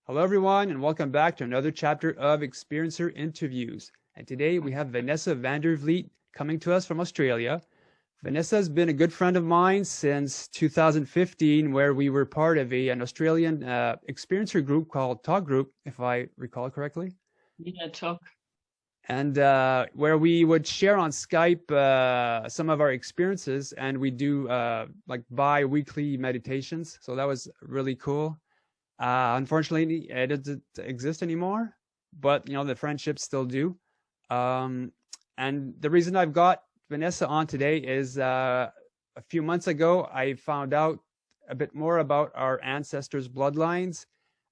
Hello, everyone, and welcome back to another chapter of Experiencer Interviews. And today we have Vanessa van der Vliet coming to us from Australia. Vanessa has been a good friend of mine since 2015, where we were part of an Australian experiencer group called Talk Group, if I recall correctly. Yeah, Talk. And where we would share on Skype some of our experiences, and we do like bi-weekly meditations. So that was really cool. Unfortunately, it doesn't exist anymore, but the friendships still do. And the reason I've got Vanessa on today is a few months ago, I found out a bit more about our ancestors' bloodlines.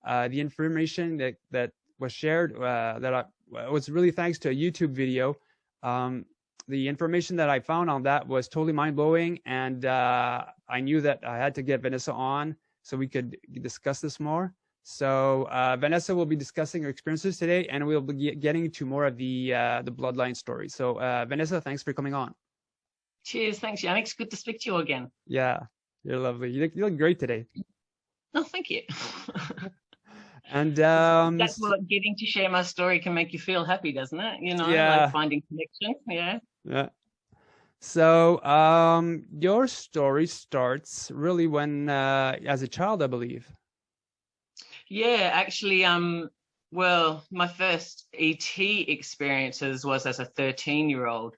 The information that was shared was really thanks to a YouTube video. The information that I found on that was totally mind-blowing, and I knew that I had to get Vanessa on so we could discuss this more. So Vanessa will be discussing her experiences today, and we'll be getting to more of the bloodline story. So Vanessa, thanks for coming on. Cheers, thanks, Yannick. It's good to speak to you again. Yeah, you're lovely. You look great today. Oh, thank you. And that's what getting to share my story can make you feel happy, doesn't it? Yeah. Like finding connection. Yeah. Yeah. So your story starts really when as a child, I believe. Yeah, actually, well, my first ET experiences was as a 13-year-old.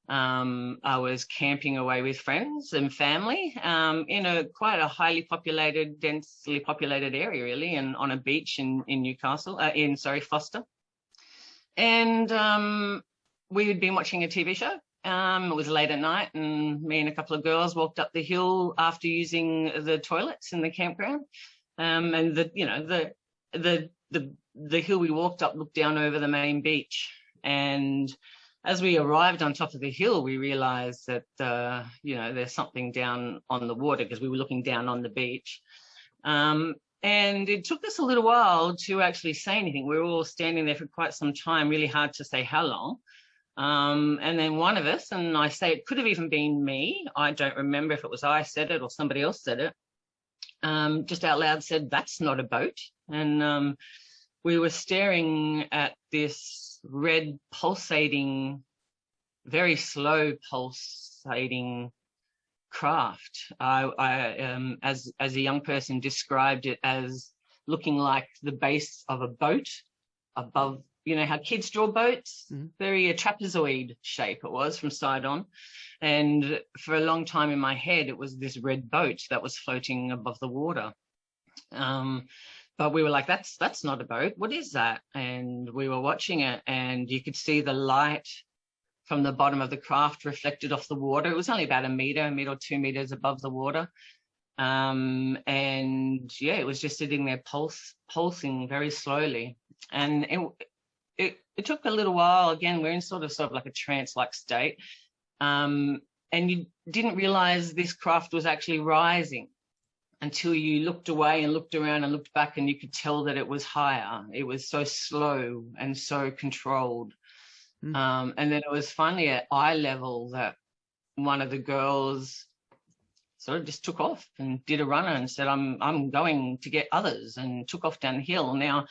I was camping away with friends and family in quite a highly populated, densely populated area, really, and on a beach in Newcastle, Foster. And we had been watching a TV show. It was late at night, and me and a couple of girls walked up the hill after using the toilets in the campground. And the hill we walked up looked down over the main beach. And as we arrived on top of the hill, we realized that there's something down on the water, because we were looking down on the beach. And it took us a little while to actually say anything. We were all standing there for quite some time, really hard to say how long. And then one of us, and I say it could have even been me, I don't remember if it was I said it or somebody else said it, just out loud said, "That's not a boat." And we were staring at this red pulsating, very slow pulsating craft. I as a young person, described it as looking like the base of a boat above, how kids draw boats, very a trapezoid shape it was from side on. And for a long time in my head, it was this red boat that was floating above the water. But we were like, that's not a boat. What is that? And we were watching it, and you could see the light from the bottom of the craft reflected off the water. It was only about a meter or 2 meters above the water. And yeah, it was just sitting there pulsing very slowly. And it took a little while. Again, we're in sort of like a trance-like state. And you didn't realize this craft was actually rising until you looked away and looked around and looked back, and you could tell that it was higher. It was so slow and so controlled. And then it was finally at eye level that one of the girls sort of just took off and did a runner and said, I'm going to get others, and took off down the hill. Now,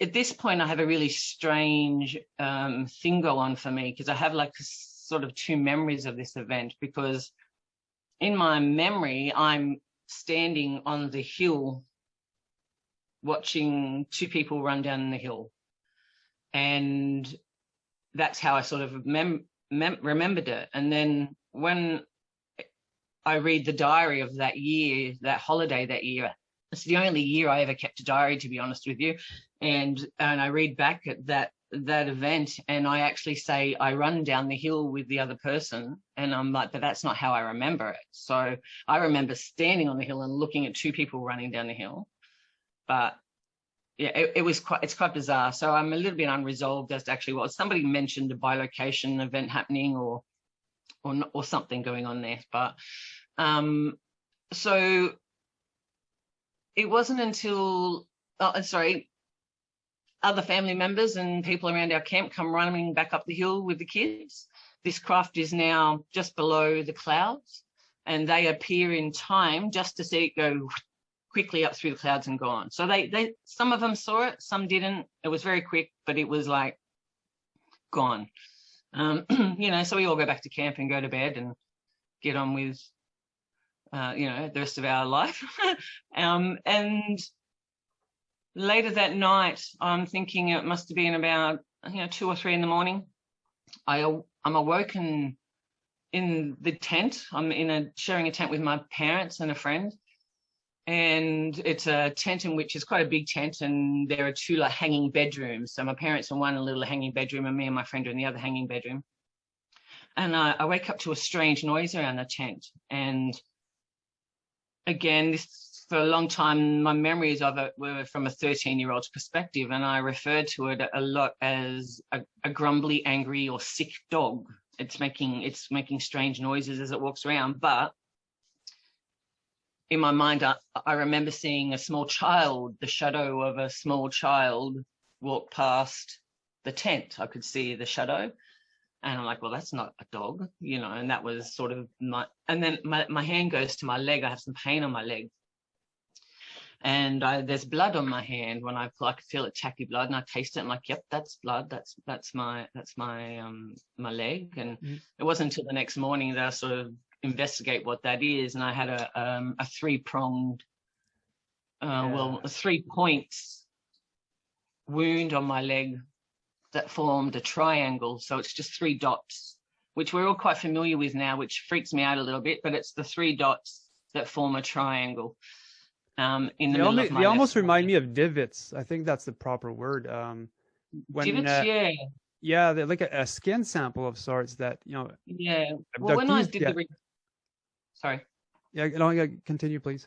at this point, I have a really strange thing go on for me, because I have like sort of two memories of this event, because in my memory, I'm standing on the hill watching two people run down the hill. And that's how I sort of remembered it. And then when I read the diary of that year, that holiday that year, it's the only year I ever kept a diary, to be honest with you. And I read back at that event, and I actually say I run down the hill with the other person, and I'm like, but that's not how I remember it. So I remember standing on the hill and looking at two people running down the hill. But yeah, it's quite bizarre. So I'm a little bit unresolved as to actually what somebody mentioned, a bilocation event happening or something going on there. But so it wasn't until other family members and people around our camp come running back up the hill with the kids. This craft is now just below the clouds, and they appear in time just to see it go quickly up through the clouds and gone. So they some of them saw it, some didn't. It was very quick, but it was like gone. You know, so we all go back to camp and go to bed and get on with, you know, the rest of our life. And later that night, I'm thinking it must have been about, you know, 2 or 3 in the morning. I'm awoken in the tent. I'm sharing a tent with my parents and a friend. And it's a tent in which is quite a big tent, and there are 2 like hanging bedrooms. So my parents are one little hanging bedroom, and me and my friend are in the other hanging bedroom. And I wake up to a strange noise around the tent. And again, this for a long time, my memories of it were from a 13-year-old's perspective, and I referred to it a lot as a grumbly, angry, or sick dog. It's making strange noises as it walks around, but in my mind, I remember seeing a small child, the shadow of a small child, walk past the tent. I could see the shadow, and I'm like, well, that's not a dog, you know. And that was sort of and then my hand goes to my leg. I have some pain on my leg, and there's blood on my hand. When I feel it, tacky blood, and I taste it. I'm like, yep, that's blood. That's my leg. And it wasn't until the next morning that I sort of investigate what that is, and I had a 3-pronged, well, 3 points wound on my leg that formed a triangle. So it's just 3 dots, which we're all quite familiar with now, which freaks me out a little bit, but it's the 3 dots that form a triangle. In the middle of my they almost remind me of divots. I think that's the proper word. Divots, yeah, they're like a skin sample of sorts that, you know. Yeah. Well, when I did sorry. Yeah, no, continue, please.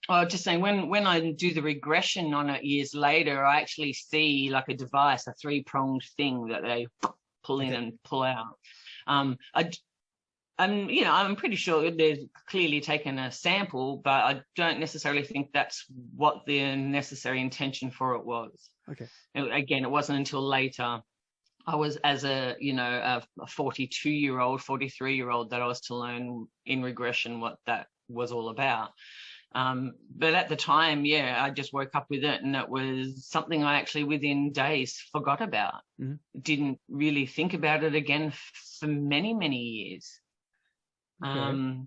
I was just saying, when I do the regression on it years later, I actually see like a device, a 3-pronged thing that they pull in and pull out. You know, I'm pretty sure they've clearly taken a sample, but I don't necessarily think that's what the necessary intention for it was. Okay. Again, it wasn't until later I was, as a 42-year-old, 43-year-old, that I was to learn in regression what that was all about. But at the time, I just woke up with it, and it was something I actually within days forgot about. Didn't really think about it again for many, many years. Okay.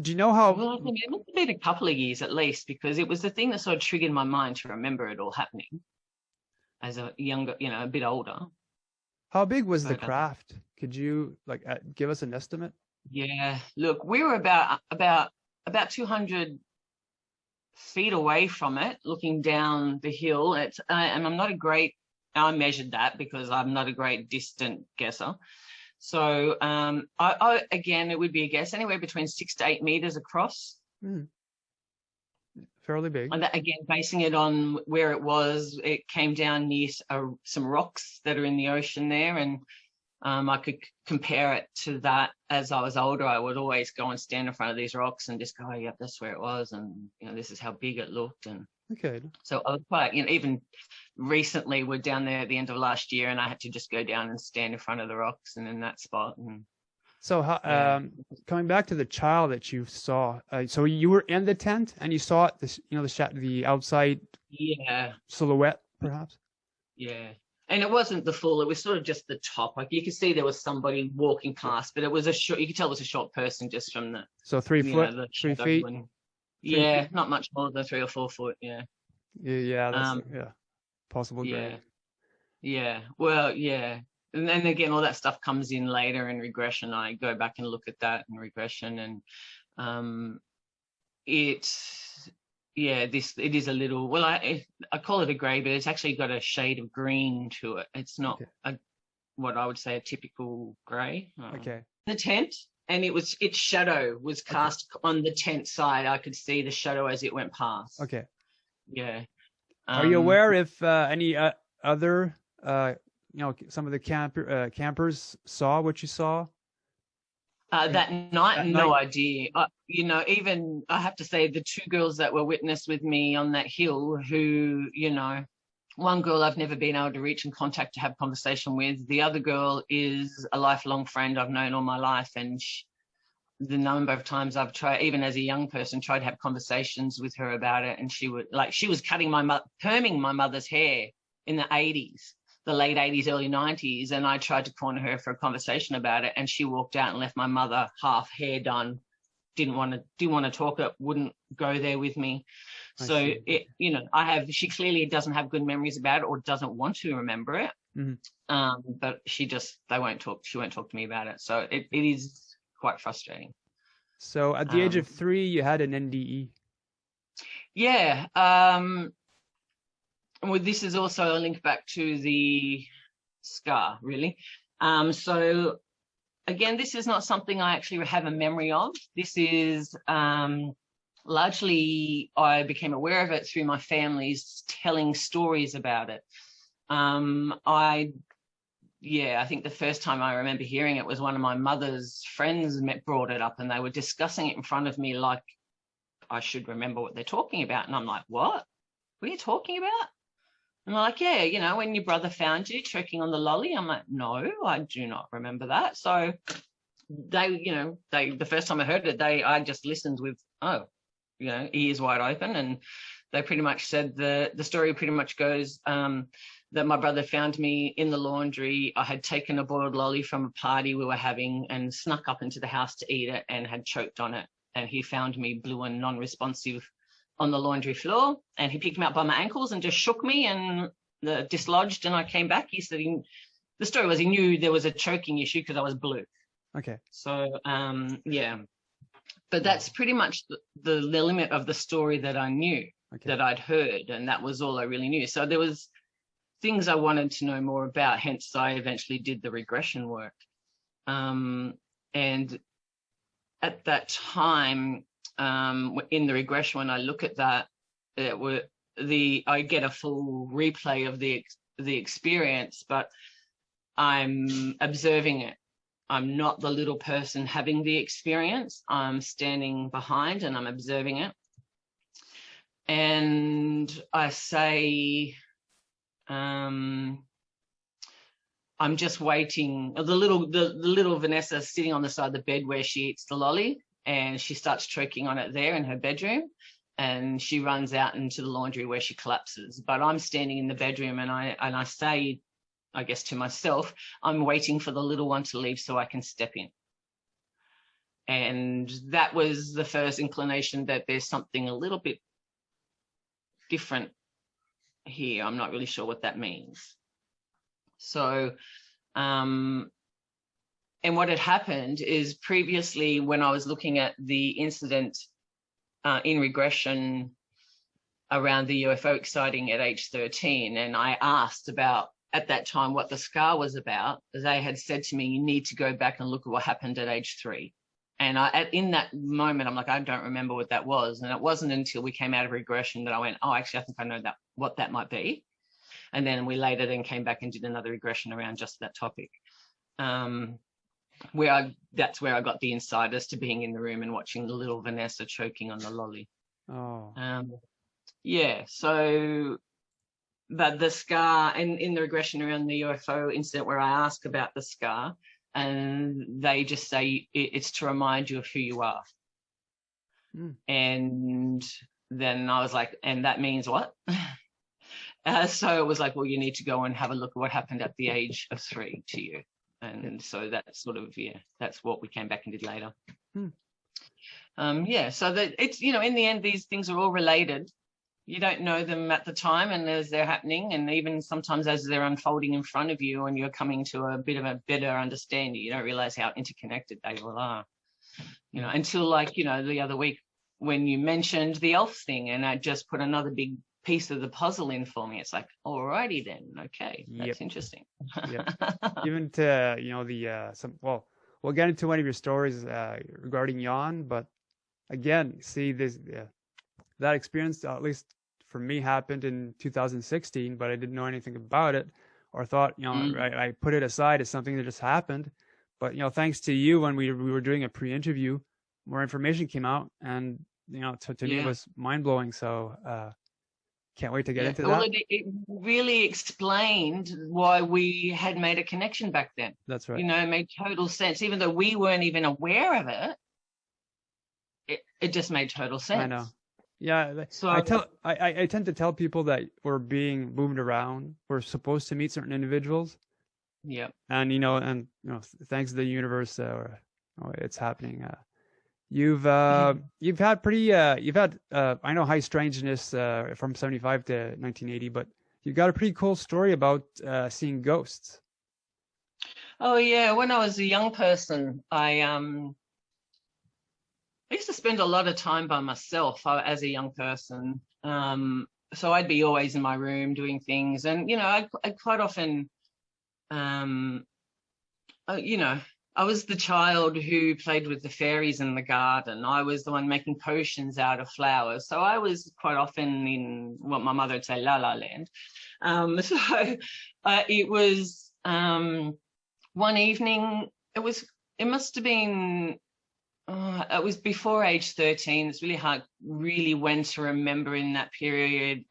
Do you know how? Well, it must have been a couple of years at least, because it was the thing that sort of triggered my mind to remember it all happening as a younger, you know, a bit older. How big was the craft? Could you give us an estimate? Yeah, look, we were about 200 feet away from it, looking down the hill. And I'm not a great. I measured that because I'm not a great distant guesser. So I again, it would be a guess anywhere between 6 to 8 meters across. Fairly big. And that, again, basing it on where it was, it came down near some rocks that are in the ocean there, and I could compare it to that. As I was older, I would always go and stand in front of these rocks and just go, oh, yep, that's where it was, and you know, this is how big it looked. And okay. So I was quite, you know, even recently we're down there at the end of last year, and I had to just go down and stand in front of the rocks and in that spot. And so coming back to the child that you saw, so you were in the tent and you saw it, the outside silhouette, perhaps? Yeah. And it wasn't the full, it was sort of just the top. Like you could see there was somebody walking past, but it was you could tell it was a short person just from the. So 3 foot, 3 feet? Yeah, not much more than 3 or 4 foot, yeah. Yeah, that's, possible. Yeah. Yeah, well, yeah. And then again, all that stuff comes in later in regression. I go back and look at that in regression, and it is a little, well, I call it a grey, but it's actually got a shade of green to it. It's not what I would say a typical grey. Okay. The tent, and its shadow was cast on the tent side. I could see the shadow as it went past. Okay. Yeah. Are you aware if any other some of the campers saw what you saw? That night, no idea. Even I have to say, the 2 girls that were witness with me on that hill, who, one girl I've never been able to reach and contact to have conversation with. The other girl is a lifelong friend I've known all my life, and the number of times I've tried, even as a young person, tried to have conversations with her about it, and she was perming my mother's hair in the 80s, the late 80s, early 90s, and I tried to corner her for a conversation about it, and she walked out and left my mother half hair done. Didn't want to talk it, wouldn't go there with me. So it, she clearly doesn't have good memories about it, or doesn't want to remember it. Mm-hmm. But she won't talk to me about it. So it is quite frustrating. So at the age of 3, you had an NDE. Yeah. Well, this is also a link back to the scar, really. So again, this is not something I actually have a memory of. This is largely I became aware of it through my family's telling stories about it. I think the first time I remember hearing it was one of my mother's friends brought it up, and they were discussing it in front of me like I should remember what they're talking about. And I'm like, what are you talking about? And they're like, yeah, when your brother found you choking on the lolly. I'm like, no, I do not remember that. So the first time I heard it, I just listened with, ears wide open. And they pretty much said the story pretty much goes that my brother found me in the laundry. I had taken a boiled lolly from a party we were having and snuck up into the house to eat it and had choked on it. And he found me blue and non-responsive on the laundry floor, and he picked me up by my ankles and just shook me and dislodged, and I came back. He said the story was he knew there was a choking issue because I was blue. Okay. So, but that's pretty much the limit of the story that I knew, that I'd heard, and that was all I really knew. So there was things I wanted to know more about, hence I eventually did the regression work. And at that time, in the regression, when I look at that, I get a full replay of the experience, but I'm observing it. I'm not the little person having the experience. I'm standing behind and I'm observing it. And I say, I'm just waiting. The little Vanessa sitting on the side of the bed where she eats the lolly, and she starts choking on it there in her bedroom, and she runs out into the laundry where she collapses. But I'm standing in the bedroom, and I say, I guess to myself, I'm waiting for the little one to leave so I can step in. And that was the first inclination that there's something a little bit different here. I'm not really sure what that means. So, and what had happened is previously when I was looking at the incident in regression around the UFO sighting at age 13, and I asked about at that time what the scar was about, they had said to me, you need to go back and look at what happened at age 3. And in that moment, I'm like, I don't remember what that was. And it wasn't until we came out of regression that I went, oh, actually, I think I know what that might be. And then we later then came back and did another regression around just that topic. That's where I got the insiders to being in the room and watching the little Vanessa choking on the lolly. Oh. So but the scar, and in the regression around the UFO incident where I ask about the scar, and they just say it's to remind you of who you are. And then I was like, and that means what? So it was like, well, you need to go and have a look at what happened at the age of 3 to you. And so that's sort of, that's what we came back and did later. So that it's, in the end, these things are all related. You don't know them at the time and as they're happening, and even sometimes as they're unfolding in front of you and you're coming to a bit of a better understanding, you don't realize how interconnected they all are, until the other week when you mentioned the elf thing, and I just put another big piece of the puzzle in for me. It's like, alrighty then, okay, that's interesting. Even to we'll get into one of your stories regarding Jan, but again, see this that experience, at least for me, happened in 2016, but I didn't know anything about it, or thought I put it aside as something that just happened. But thanks to you, when we were doing a pre-interview, more information came out, and to me it was mind-blowing. So can't wait to get into that. It really explained why we had made a connection back then. That's right. It made total sense, even though we weren't even aware of it. it just made total sense. I know. Yeah, So I tend to tell people that we're being moved around. We're supposed to meet certain individuals. yeah. And thanks to the universe, it's happening. You've had pretty I know high strangeness from 75 to 1980, but you've got a pretty cool story about seeing ghosts. Oh yeah, when I was a young person, I used to spend a lot of time by myself as a young person. So I'd be always in my room doing things, and I'd quite often, I was the child who played with the fairies in the garden. I was the one making potions out of flowers. So I was quite often in what my mother would say, La La Land. So it was one evening. It must have been. It was before age 13. It's really hard, really, when to remember in that period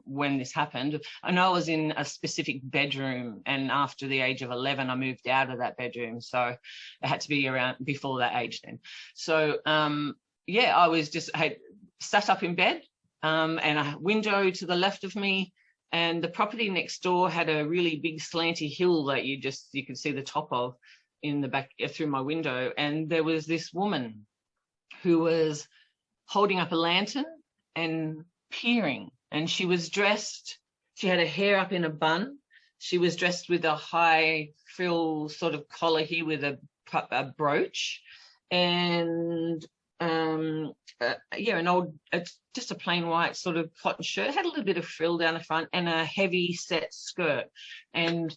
when this happened. I know I was in a specific bedroom, and after the age of 11, I moved out of that bedroom. So it had to be around before that age then. So, I was had sat up in bed and a window to the left of me. And the property next door had a really big slanty hill that you could see the top of in the back through my window, and there was this woman who was holding up a lantern and peering, and she had her hair up in a bun. She was dressed with a high frill sort of collar here with a brooch, and an old, just a plain white sort of cotton shirt, had a little bit of frill down the front, and a heavy set skirt. And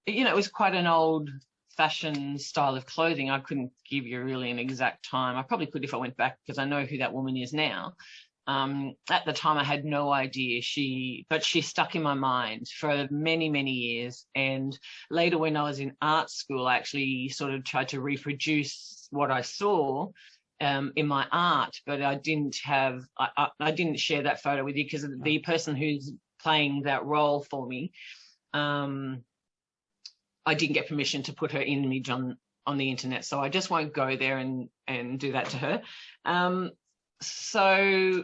it was quite an old fashion style of clothing. I couldn't give you really an exact time. I probably could if I went back, because I know who that woman is now. At the time I had no idea. But she stuck in my mind for many, many years. And later, when I was in art school, I actually sort of tried to reproduce what I saw in my art, but I didn't share that photo with you, because the person who's playing that role for me, I didn't get permission to put her image on the internet, so I just won't go there and do that to her. So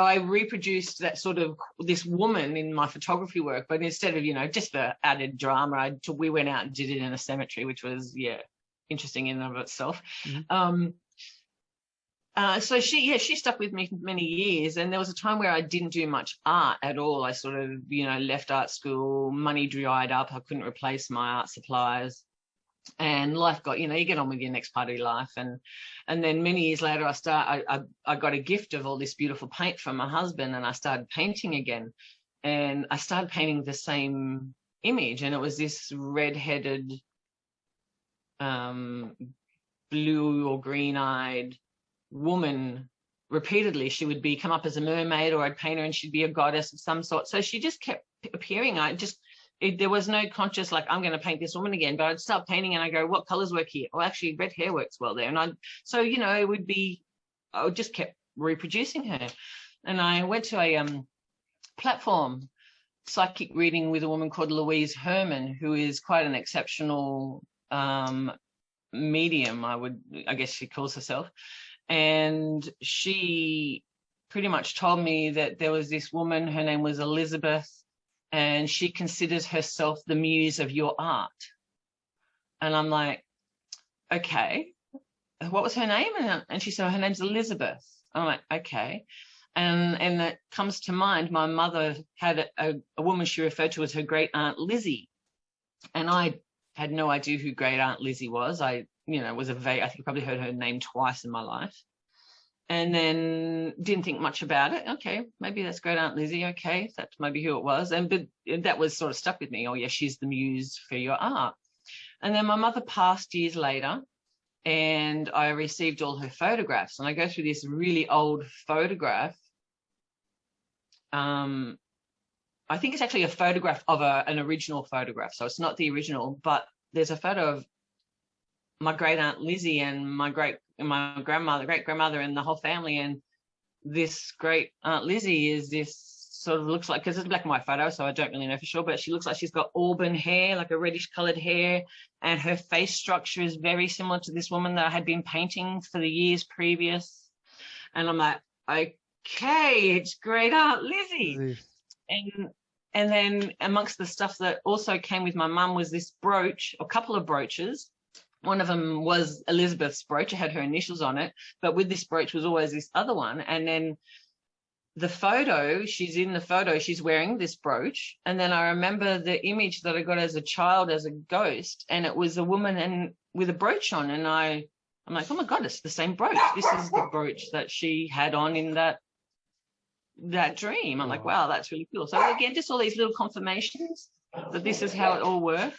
I reproduced that sort of this woman in my photography work, but instead of just for added drama, we went out and did it in a cemetery, which was interesting in and of itself. Mm-hmm. So she stuck with me for many years, and there was a time where I didn't do much art at all. I sort of, left art school, money dried up, I couldn't replace my art supplies, and life got, you get on with your next part of your life. And then many years later, I got a gift of all this beautiful paint from my husband, and I started painting again, and I started painting the same image, and it was this red-headed, blue or green-eyed woman. Repeatedly she would come up as a mermaid, or I'd paint her and she'd be a goddess of some sort. So she just kept appearing. There was no conscious I'm going to paint this woman again, but I'd start painting and I go, what colors work here? Oh, actually red hair works well there. And I would just kept reproducing her. And I went to a platform psychic reading with a woman called Louise Herman, who is quite an exceptional medium, I guess she calls herself. And she pretty much told me that there was this woman, her name was Elizabeth, and she considers herself the muse of your art. And I'm like, okay, what was her name? And she said, her name's Elizabeth. I'm like, okay. And that comes to mind, my mother had a woman she referred to as her great aunt Lizzie. And I had no idea who great aunt Lizzie was. I think I probably heard her name twice in my life, and then didn't think much about it. Okay, maybe that's great aunt Lizzie. Okay, that's maybe who it was. But that was sort of stuck with me. Oh yeah, she's the muse for your art. And then my mother passed years later, and I received all her photographs, and I go through this really old photograph. I think it's actually a photograph of an original photograph, so it's not the original, but there's a photo of my great aunt Lizzie and my great grandmother and the whole family. And this great aunt Lizzie is this sort of looks like, because it's a black and white photo, so I don't really know for sure, but she looks like she's got auburn hair, like a reddish coloured hair, and her face structure is very similar to this woman that I had been painting for the years previous. And I'm like, okay, it's great art, Lizzie. And then amongst the stuff that also came with my mum was this brooch, a couple of brooches. One of them was Elizabeth's brooch. It had her initials on it, but with this brooch was always this other one. And then the photo, she's in the photo, she's wearing this brooch. And then I remember the image that I got as a child as a ghost, and it was a woman and with a brooch on. And I'm like, oh my God, it's the same brooch. This is the brooch that she had on in that dream. I'm like, wow, that's really cool. So again, just all these little confirmations that this is how it all works.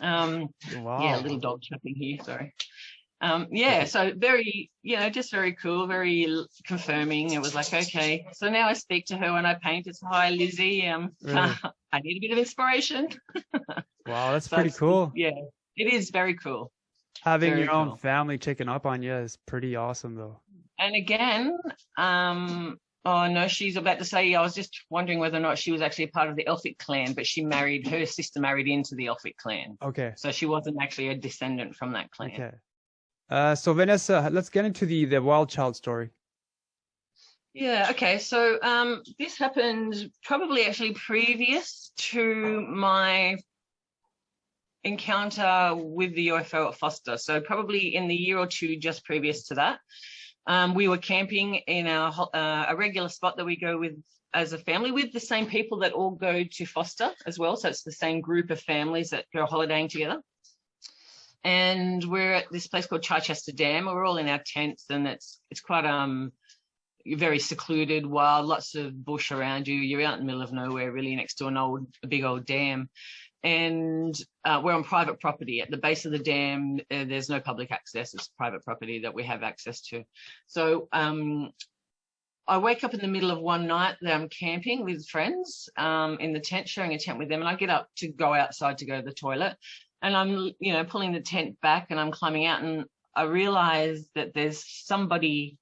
Yeah, little dog chucking here, sorry. So very, just very cool, very confirming. It was like, okay, so now I speak to her when I paint. It's, hi, Lizzie. Really? I need a bit of inspiration. Wow, that's pretty cool. Yeah, it is very cool. Having your own family checking up on you is pretty awesome, though. And again, oh no, she's about to say, I was just wondering whether or not she was actually a part of the Elphic clan, but her sister married into the Elphic clan. Okay. So she wasn't actually a descendant from that clan. Okay. So Vanessa, let's get into the wild child story. Yeah, okay. So this happened probably actually previous to my encounter with the UFO at Foster. So probably in the year or two just previous to that. We were camping in a regular spot that we go with as a family with the same people that all go to Foster as well. So it's the same group of families that go holidaying together. And we're at this place called Chichester Dam. We're all in our tents, and it's quite very secluded, wild, lots of bush around you. You're out in the middle of nowhere, really, next to a big old dam. And we're on private property. At the base of the dam, there's no public access. It's private property that we have access to. So I wake up in the middle of one night that I'm camping with friends in the tent, sharing a tent with them, and I get up to go outside to go to the toilet. And I'm, pulling the tent back, and I'm climbing out, and I realize that there's somebody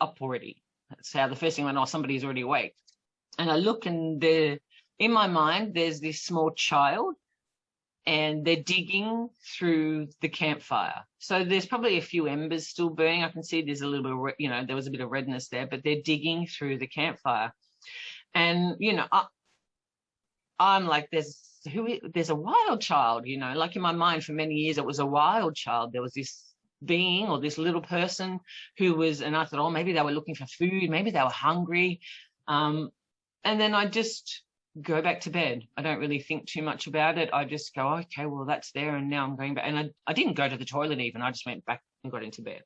up already. That's how the first thing I went, somebody's already awake. And I look, and in my mind, there's this small child, and they're digging through the campfire. So there's probably a few embers still burning. I can see there's a little bit of, there was a bit of redness there, but they're digging through the campfire. And, I'm like, there's a wild child, like in my mind for many years, it was a wild child. There was this being or this little person who was, and I thought, oh, maybe they were looking for food. Maybe they were hungry. And then I just go back to bed. I don't really think too much about it. I just go, okay, well, that's there, and now I'm going back. And I didn't go to the toilet even. I just went back and got into bed.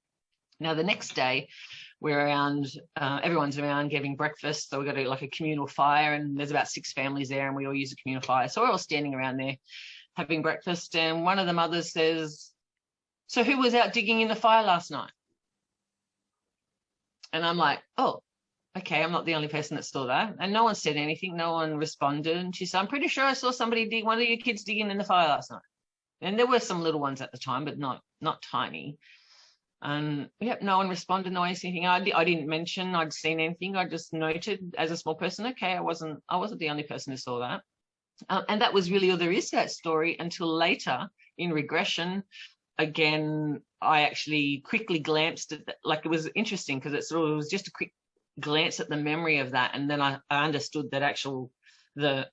Now, the next day, we're around, everyone's around giving breakfast. So we got like a communal fire, and there's about 6 families there, and we all use a communal fire. So we're all standing around there having breakfast. And one of the mothers says, so who was out digging in the fire last night? And I'm like, oh, okay, I'm not the only person that saw that. And no one said anything. No one responded. And she said, I'm pretty sure I saw one of your kids digging in the fire last night. And there were some little ones at the time, but not tiny. And yep, no one responded, no one said anything. I didn't mention I'd seen anything. I just noted as a small person, okay, I wasn't the only person who saw that. And that was really all there is to that story until later in regression. Again, I actually quickly glanced at that. Like, it was interesting because it was just a quick glance at the memory of that, and then I understood that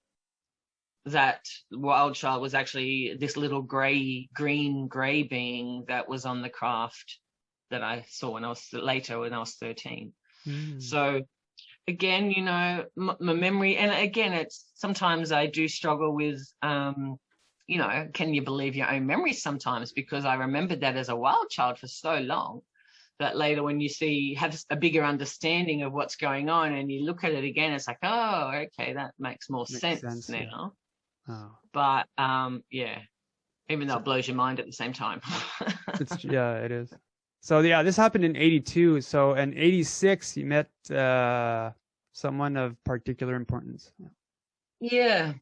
that wild child was actually this little green gray being that was on the craft that I saw when I was 13. So again, my memory, and again, it's sometimes I do struggle with can you believe your own memories sometimes, because I remembered that as a wild child for so long that later when you have a bigger understanding of what's going on and you look at it again, it's like, oh, okay, that makes more sense now. Yeah. Oh. But even though it blows your mind at the same time. It is. So yeah, this happened in 82. So in 86, you met someone of particular importance. Yeah.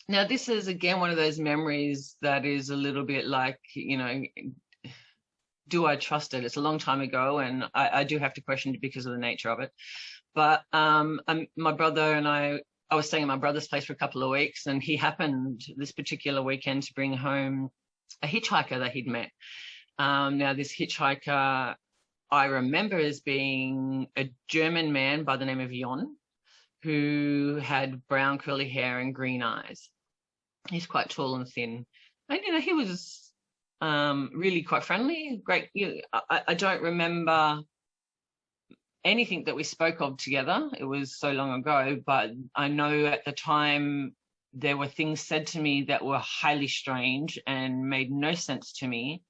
Now this is again one of those memories that is a little bit like, do I trust it? It's a long time ago, and I do have to question it because of the nature of it. But my brother and I was staying at my brother's place for a couple of weeks, and he happened this particular weekend to bring home a hitchhiker that he'd met. Now, this hitchhiker I remember as being a German man by the name of Jon, who had brown curly hair and green eyes. He's quite tall and thin. And, you know, he was really quite friendly, great. I don't remember anything that we spoke of together. It was so long ago, but I know at the time there were things said to me that were highly strange and made no sense to me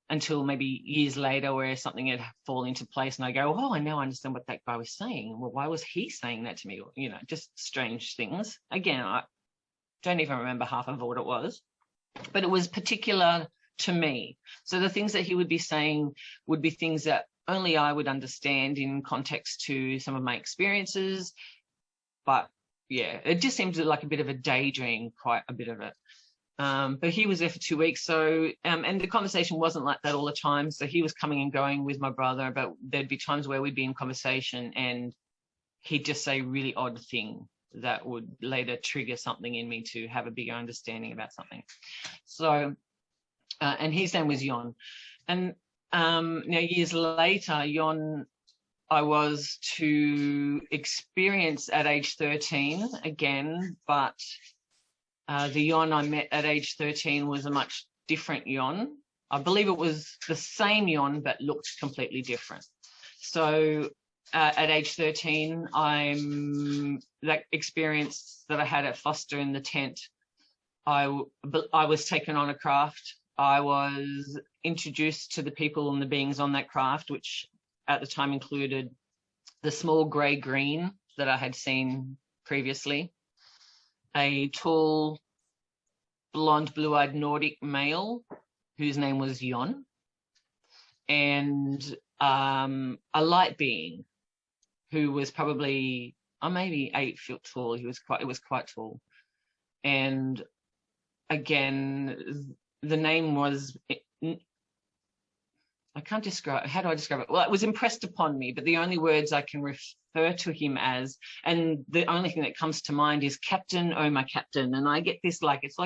until maybe years later, where something had fallen into place and I go, oh, I now understand what that guy was saying. Well, why was he saying that to me? You know, just strange things. Again, I don't even remember half of what it was, but it was particular to me. So the things that he would be saying would be things that only I would understand in context to some of my experiences. But yeah, it just seemed like a bit of a daydream, quite a bit of it. But he was there for 2 weeks. So, and the conversation wasn't like that all the time. So he was coming and going with my brother, but there'd be times where we'd be in conversation and he'd just say a really odd thing that would later trigger something in me to have a bigger understanding about something. So, and his name was Jon. And now years later, Jon, I was to experience at age 13 again, but the Jon I met at age 13 was a much different Jon. I believe it was the same Jon, but looked completely different. So at age 13, that experience that I had at Foster in the tent, I was taken on a craft. I was introduced to the people and the beings on that craft, which at the time included the small grey-green that I had seen previously, a tall, blonde, blue-eyed Nordic male whose name was Jon, and a light being who was probably maybe 8 foot tall. It was quite tall. And again, the name was, I can't describe, how do I describe it? Well, it was impressed upon me, but the only words I can refer to him as, and the only thing that comes to mind is Captain, oh my Captain. And I get this, like, it's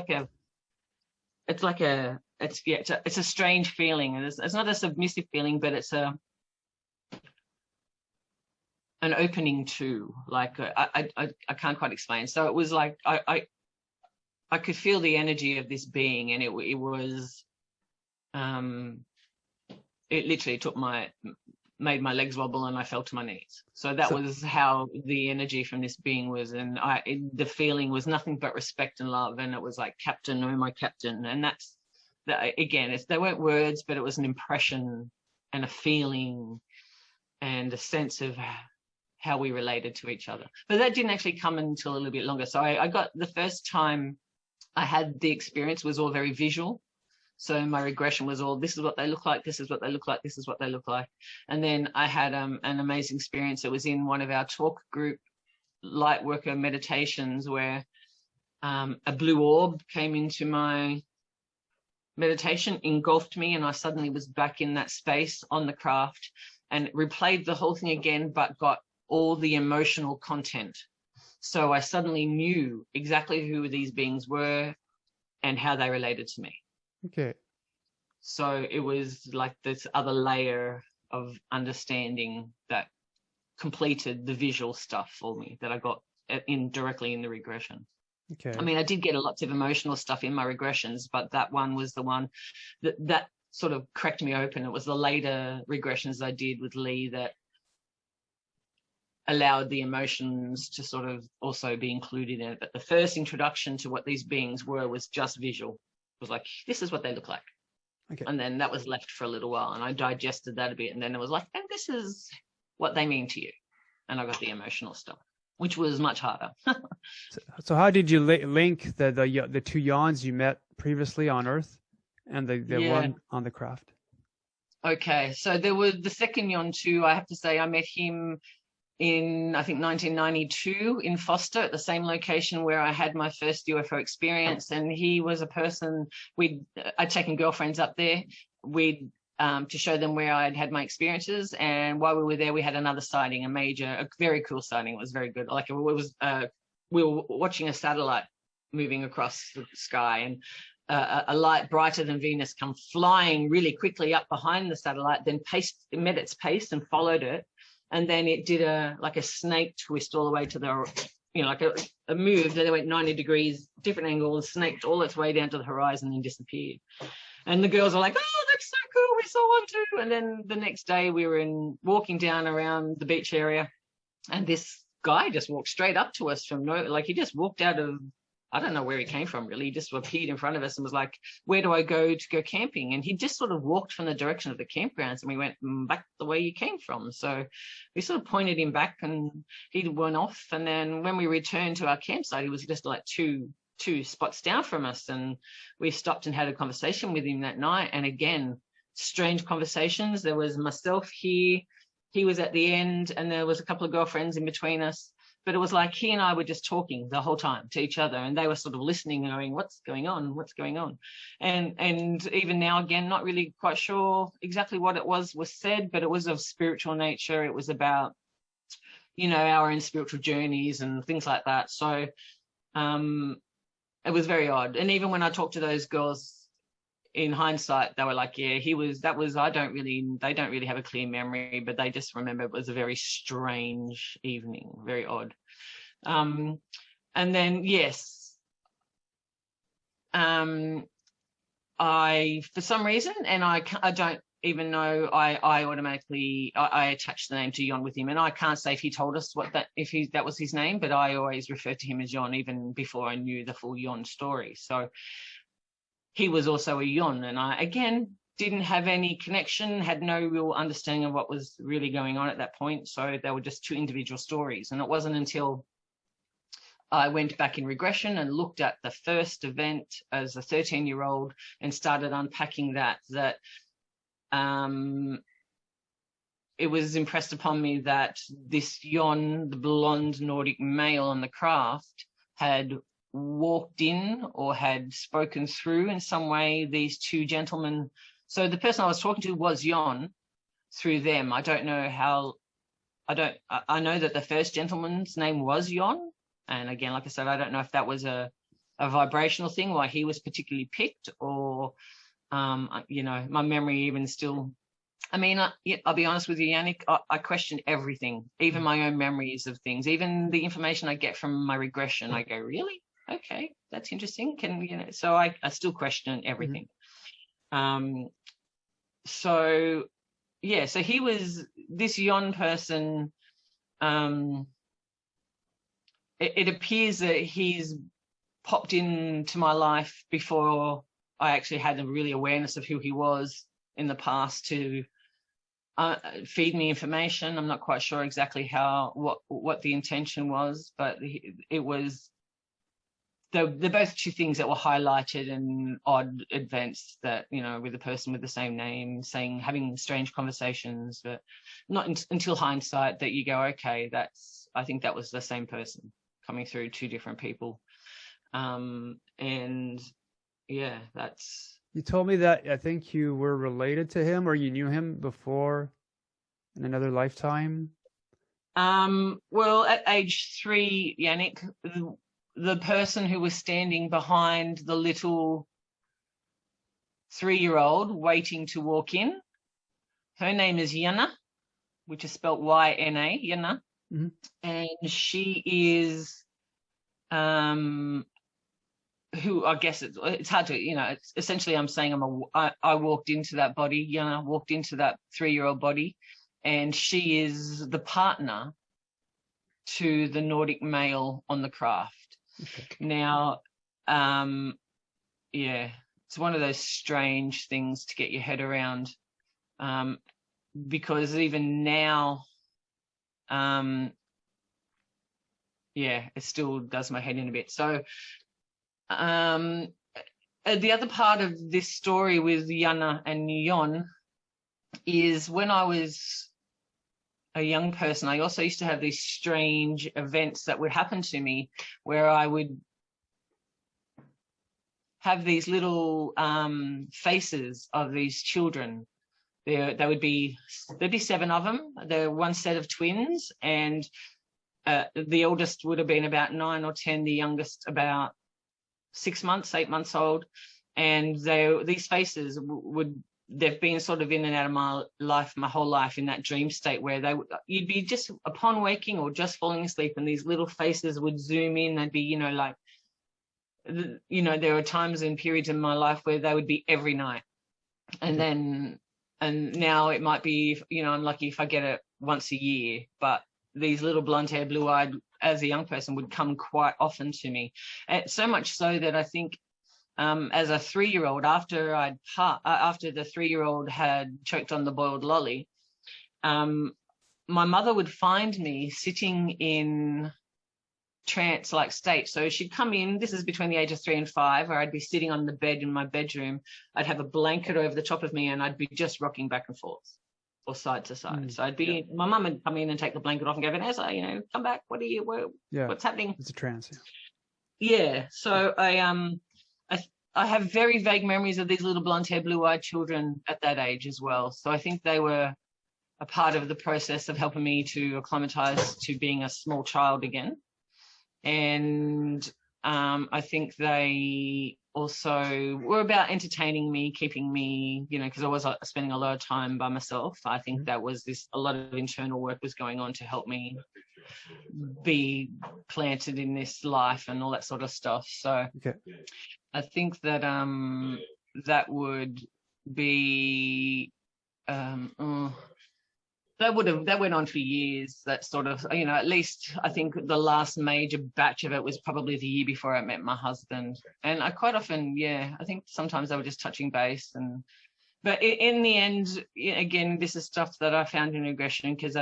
a strange feeling. And it's not a submissive feeling, but it's an opening to, like, I can't quite explain. So it was like, I could feel the energy of this being, and it was, it literally made my legs wobble and I fell to my knees. So that was how the energy from this being was. And the feeling was nothing but respect and love. And it was like, Captain, oh my Captain. And that's, again, they weren't words, but it was an impression and a feeling and a sense of how we related to each other. But that didn't actually come until a little bit longer. So I got, the first time I had the experience was all very visual. So my regression was all, this is what they look like, this is what they look like, this is what they look like. And then I had an amazing experience. It was in one of our talk group light worker meditations where a blue orb came into my meditation, engulfed me, and I suddenly was back in that space on the craft and replayed the whole thing again, but got all the emotional content. So I suddenly knew exactly who these beings were and how they related to me. Okay. So it was like this other layer of understanding that completed the visual stuff for me that I got directly in the regression. Okay. I mean, I did get lots of emotional stuff in my regressions, but that one was the one that sort of cracked me open. It was the later regressions I did with Lee that allowed the emotions to sort of also be included in it. But the first introduction to what these beings were was just visual. It was like, this is what they look like. Okay. And then that was left for a little while and I digested that a bit. And then it was like, and this is what they mean to you. And I got the emotional stuff, which was much harder. So how did you link the two Jons you met previously on Earth and the one on the craft? Okay, so there was the second Jon too. I have to say I met him in, I think, 1992 in Foster at the same location where I had my first UFO experience. And he was a person, I'd taken girlfriends up there. We'd to show them where I'd had my experiences. And while we were there, we had another sighting, a very cool sighting. It was very good. Like, we were watching a satellite moving across the sky, and a light brighter than Venus come flying really quickly up behind the satellite, then it met its pace and followed it. And then it did a snake twist all the way to the, like a move that it went 90 degrees, different angles, snaked all its way down to the horizon and disappeared. And the girls were like, oh, that's so cool, we saw one too. And then the next day we were walking down around the beach area, and this guy just walked straight up to us from he just walked out of, I don't know where he came from really. He just appeared in front of us and was like, where do I go to go camping? And he just sort of walked from the direction of the campgrounds, and we went back the way you came from. So we sort of pointed him back, and he went off. And then when we returned to our campsite, he was just like two spots down from us, and we stopped and had a conversation with him that night. And again, strange conversations. There was myself here, he was at the end, and there was a couple of girlfriends in between us. But it was like he and I were just talking the whole time to each other, and they were sort of listening and going, what's going on? What's going on? And even now, again, not really quite sure exactly what it was said, but it was of spiritual nature. It was about, our own spiritual journeys and things like that. So it was very odd. And even when I talked to those girls in hindsight, they were like, yeah, they don't really have a clear memory, but they just remember it was a very strange evening, very odd. And then, yes, I, for some reason, and I don't even know, I automatically, I attached the name to Jon with him, and I can't say if he told us that was his name, but I always referred to him as Jon even before I knew the full Jon story. So he was also a Jon, and I, again, didn't have any connection, had no real understanding of what was really going on at that point. So they were just two individual stories. And it wasn't until I went back in regression and looked at the first event as a 13-year-old and started unpacking that it was impressed upon me that this Jon, the blonde Nordic male on the craft, had walked in or had spoken through in some way these two gentlemen. So the person I was talking to was Jon through them. I don't know how, I know that the first gentleman's name was Jon. And again, like I said, I don't know if that was a vibrational thing, why he was particularly picked, or, my memory even still, I'll be honest with you, Yannick, I question everything, even my own memories of things, even the information I get from my regression. I go, really? Okay, that's interesting. So I still question everything. So he was this Jon person. It appears that he's popped into my life before I actually had a really awareness of who he was in the past to feed me information. I'm not quite sure exactly what the intention was, but it was. They're both two things that were highlighted in odd events that, with a person with the same name, having strange conversations, but not until hindsight that you go, okay, I think that was the same person coming through, two different people. And yeah, that's. You told me that I think you were related to him, or you knew him before in another lifetime. Well, at age 3, Yannick, the person who was standing behind the little 3-year-old waiting to walk in, her name is Yana, which is spelled Y-N-A, Yana. Mm-hmm. And she is, who I guess it's hard to, it's essentially I'm saying I walked into that body, Yana walked into that 3-year-old body, and she is the partner to the Nordic male on the craft. Okay. Now, it's one of those strange things to get your head around, because even now, it still does my head in a bit. So, the other part of this story with Yana and Jon is when I was a young person, I also used to have these strange events that would happen to me where I would have these little faces of these children there'd be 7 of them. They're one set of twins, and the eldest would have been about 9 or 10, the youngest about 6 months, 8 months old. And these faces they've been sort of in and out of my life, my whole life, in that dream state where you'd be just upon waking or just falling asleep, and these little faces would zoom in. They'd be, there were times and periods in my life where they would be every night. And now it might be, I'm lucky if I get it once a year, but these little blonde hair, blue eyed, as a young person, would come quite often to me. And so much so that I think, as a 3-year-old, after the 3-year-old had choked on the boiled lolly, my mother would find me sitting in trance-like state. So she'd come in, this is between the age of 3 and 5, where I'd be sitting on the bed in my bedroom. I'd have a blanket over the top of me, and I'd be just rocking back and forth or side to side. So my mum would come in and take the blanket off and go, Vanessa, come back. What's happening? It's a trance. Yeah. So I have very vague memories of these little blonde hair, blue eyed children at that age as well. So I think they were a part of the process of helping me to acclimatize to being a small child again. And I think they also were about entertaining me, keeping me, because I was spending a lot of time by myself. I think that was a lot of internal work was going on to help me be planted in this life and all that sort of stuff. So I think that that would be that went on for years. That sort of, at least I think the last major batch of it was probably the year before I met my husband. And I quite often, I think sometimes they were just touching base. But in the end, again, this is stuff that I found in regression, because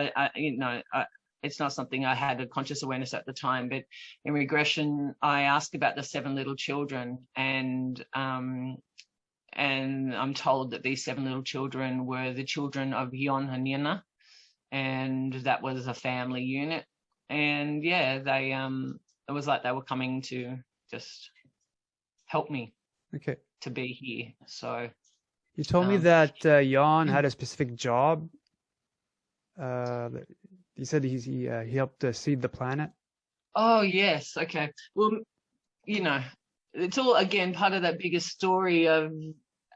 it's not something I had a conscious awareness at the time. But in regression, I asked about the 7 little children, and I'm told that these 7 little children were the children of Yon and Yana, and that was a family unit. And they it was like they were coming to just help me to be here. So you told me that Jan had a specific job. You said he helped seed the planet. Oh yes, okay. Well, it's all again part of that bigger story of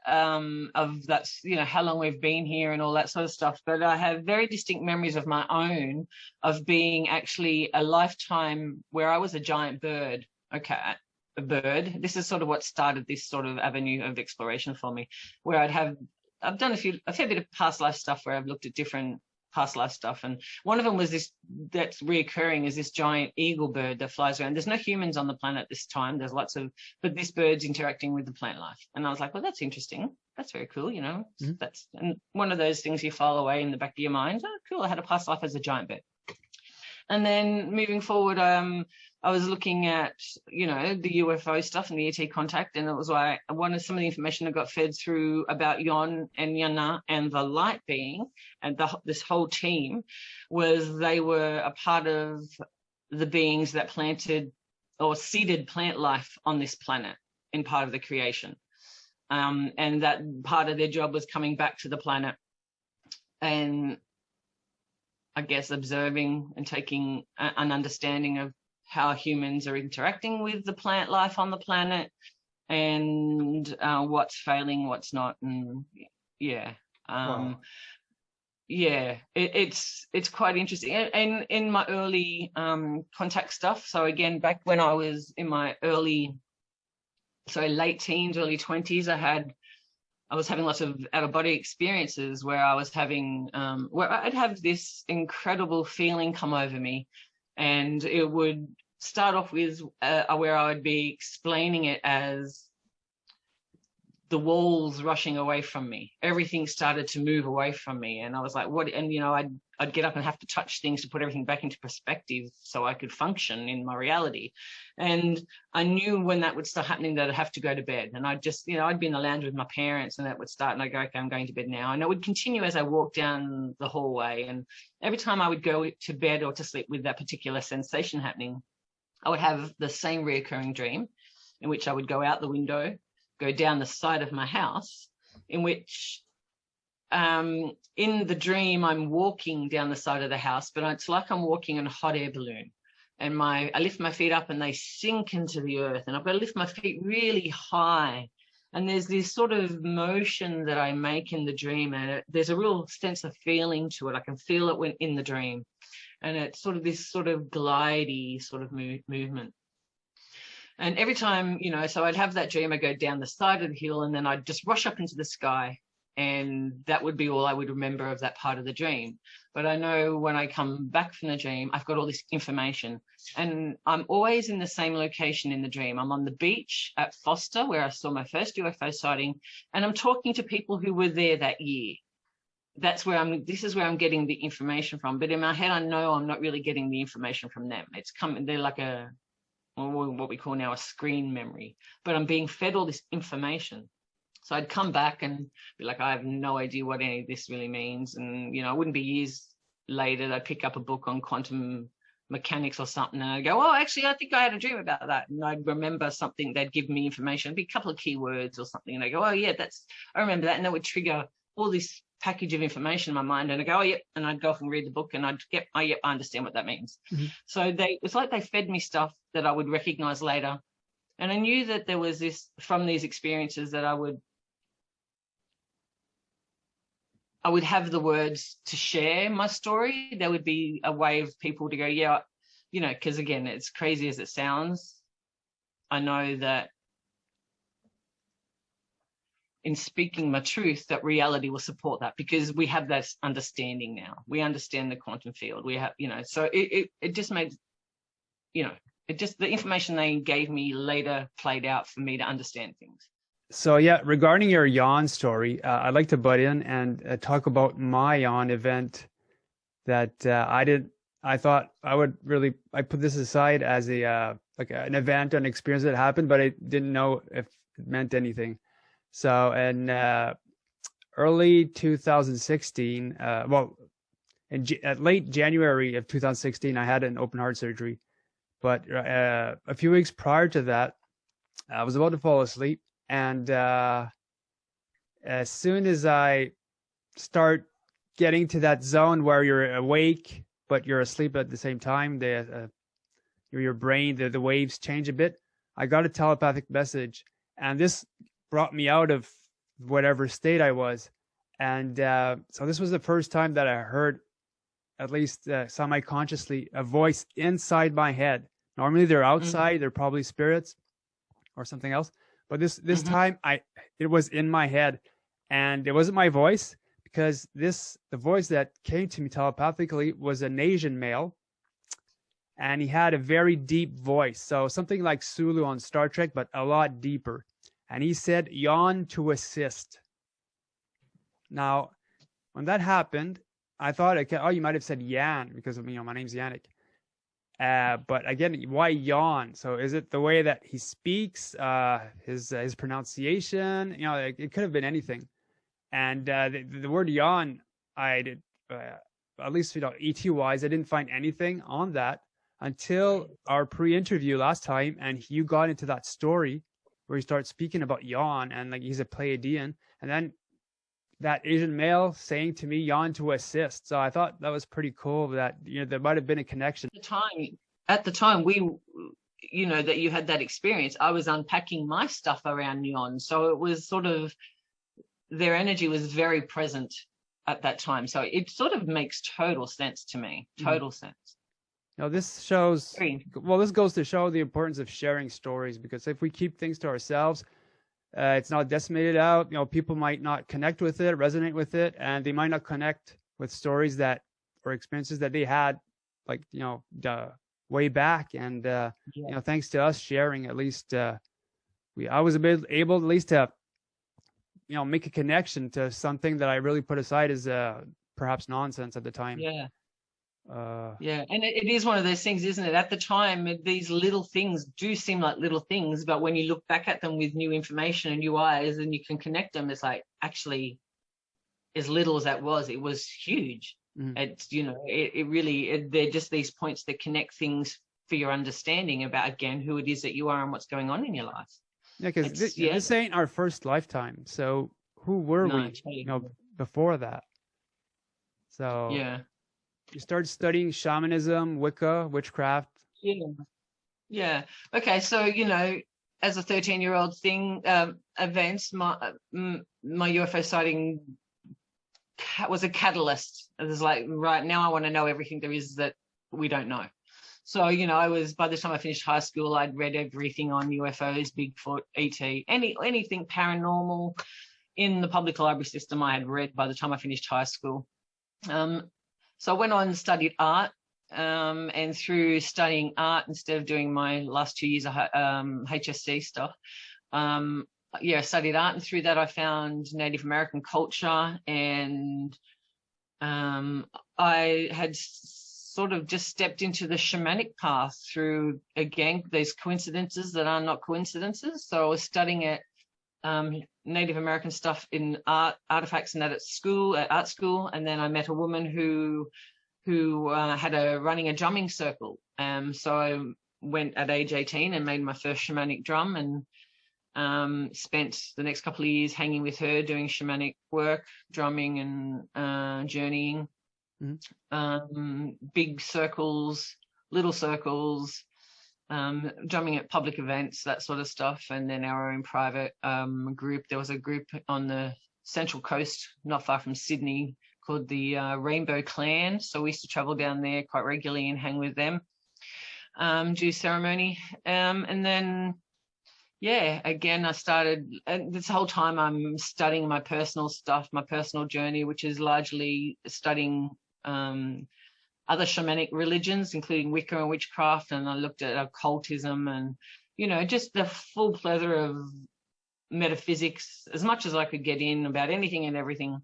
that's how long we've been here and all that sort of stuff. But I have very distinct memories of my own of being actually a lifetime where I was a giant bird. A bird. This is sort of what started this sort of avenue of exploration for me, where I've done a fair bit of past life stuff where I've looked at different past life stuff, and one of them was that's reoccurring is this giant eagle bird that flies around. There's no humans on the planet this time. There's but this bird's interacting with the plant life, and I was like, well, that's interesting. That's very cool, That's and one of those things you file away in the back of your mind. Oh, cool! I had a past life as a giant bird. And then moving forward, I was looking at, the UFO stuff and the ET contact, and it was like some of the information I got fed through about Yon and Yana and the light being, and this whole team was they were a part of the beings that planted or seeded plant life on this planet in part of the creation. And that part of their job was coming back to the planet and I guess observing and taking an understanding of how humans are interacting with the plant life on the planet, and what's failing, what's not, and it's quite interesting. And in my early contact stuff, so again, back when I was in my late teens, early 20s, I was having lots of out-of-body experiences where I was having, where I'd have this incredible feeling come over me, and it would start off with where I would be explaining it as the walls rushing away from me. Everything started to move away from me, and I was like, what? And I'd get up and have to touch things to put everything back into perspective so I could function in my reality. And I knew when that would start happening that I'd have to go to bed. And I'd just, I'd be in the lounge with my parents, and that would start, and I'd go, okay, I'm going to bed now. And it would continue as I walked down the hallway. And every time I would go to bed or to sleep with that particular sensation happening, I would have the same reoccurring dream in which I would go out the window, go down the side of my house, in which in the dream, I'm walking down the side of the house, but it's like I'm walking in a hot air balloon. And I lift my feet up and they sink into the earth. And I've got to lift my feet really high. And there's this sort of motion that I make in the dream. And there's a real sense of feeling to it. I can feel it when in the dream. And it's sort of this sort of glidey sort of movement. And every time, you know, so I'd have that dream, I go down the side of the hill and then I'd just rush up into the sky. And that would be all I would remember of that part of the dream. But I know when I come back from the dream, I've got all this information. And I'm always in the same location in the dream. I'm on the beach at Foster, where I saw my first UFO sighting. And I'm talking to people who were there that year. This is where I'm getting the information from. But in my head, I know I'm not really getting the information from them. It's coming, they're like what we call now a screen memory. But I'm being fed all this information. So I'd come back and be like, I have no idea what any of this really means. And, you know, it wouldn't be years later that I'd pick up a book on quantum mechanics or something. And I'd go, oh, actually, I think I had a dream about that. And I'd remember something, they'd give me information. It'd be a couple of keywords or something. And I go, oh, yeah, I remember that. And that would trigger all this package of information in my mind. And I go, oh, yep. And I'd go off and read the book and I'd get, oh, yep, I understand what that means. Mm-hmm. So it's like they fed me stuff that I would recognize later. And I knew that there was this, from these experiences, that I would have the words to share my story. There would be a way of people to go, yeah, you know, because again, it's crazy as it sounds. I know that in speaking my truth, that reality will support that because we have that understanding now. We understand the quantum field. We have, you know, so it just made, you know, the information they gave me later played out for me to understand things. So yeah, regarding your yawn story, I'd like to butt in and talk about my yawn event that I thought I put this aside as like an event, an experience that happened, but I didn't know if it meant anything. So in early 2016, at late January of 2016, I had an open heart surgery. But a few weeks prior to that, I was about to fall asleep. And as soon as I start getting to that zone where you're awake, but you're asleep at the same time, your brain, the waves change a bit. I got a telepathic message, and this brought me out of whatever state I was. And so this was the first time that I heard, at least semi-consciously, a voice inside my head. Normally they're outside, they're probably spirits or something else. But this time it was in my head, and it wasn't my voice, because the voice that came to me telepathically was an Asian male, and he had a very deep voice. So something like Sulu on Star Trek, but a lot deeper. And he said, yawn to assist. Now, when that happened, I thought, okay, oh, you might have said Yan, because my name's Yannick. But again, why yawn? So is it the way that he speaks, his pronunciation? You know, it could have been anything. And the word yawn, I did, at least, you know, ET wise, I didn't find anything on that until our pre-interview last time, and you got into that story where you start speaking about yawn, and like he's a Pleadian, and then that Asian male saying to me, yawn to assist. So I thought that was pretty cool that, you know, there might have been a connection. At the time we, you know, that you had that experience, I was unpacking my stuff around yawn. So it was sort of, their energy was very present at that time. So it sort of makes total sense to me. Total sense. Now this goes to show the importance of sharing stories, because if we keep things to ourselves, it's not disseminated out. You know, people might not connect with it, resonate with it, and they might not connect with stories or experiences that they had, like, you know, way back. And you know, thanks to us sharing, at least I was able at least to, you know, make a connection to something that I really put aside as perhaps nonsense at the time. Yeah. And it is one of those things, isn't it? At the time, these little things do seem like little things, but when you look back at them with new information and new eyes, and you can connect them, it's like, actually, as little as that was, it was huge. It's, you know, it really, they're just these points that connect things for your understanding about, again, who it is that you are and what's going on in your life. Yeah, because this ain't our first lifetime. So who were we? You know, before that. So Yeah. you started studying shamanism, Wicca, witchcraft. Yeah. Yeah. Okay. So, as a 13-year-old events, my UFO sighting was a catalyst. It was like, right now I want to know everything there is that we don't know. So, by the time I finished high school, I'd read everything on UFOs, Bigfoot, ET, anything paranormal in the public library system I had read by the time I finished high school. So I went on and studied art, and through studying art, instead of doing my last 2 years of HSC stuff, I studied art, and through that I found Native American culture, and I had sort of just stepped into the shamanic path through, again, these coincidences that are not coincidences. So I was studying at Native American stuff in artifacts and that at art school, and then I met a woman who had running a drumming circle. So I went at age 18 and made my first shamanic drum, and spent the next couple of years hanging with her, doing shamanic work, drumming and journeying. Big circles, little circles, drumming at public events, that sort of stuff, and then our own private group. There was a group on the Central Coast, not far from Sydney, called the Rainbow Clan. So we used to travel down there quite regularly and hang with them, do ceremony, and then again, I started, and this whole time I'm studying my personal stuff, my personal journey, which is largely studying other shamanic religions, including Wicca and witchcraft, and I looked at occultism and, just the full plethora of metaphysics, as much as I could get in about anything and everything.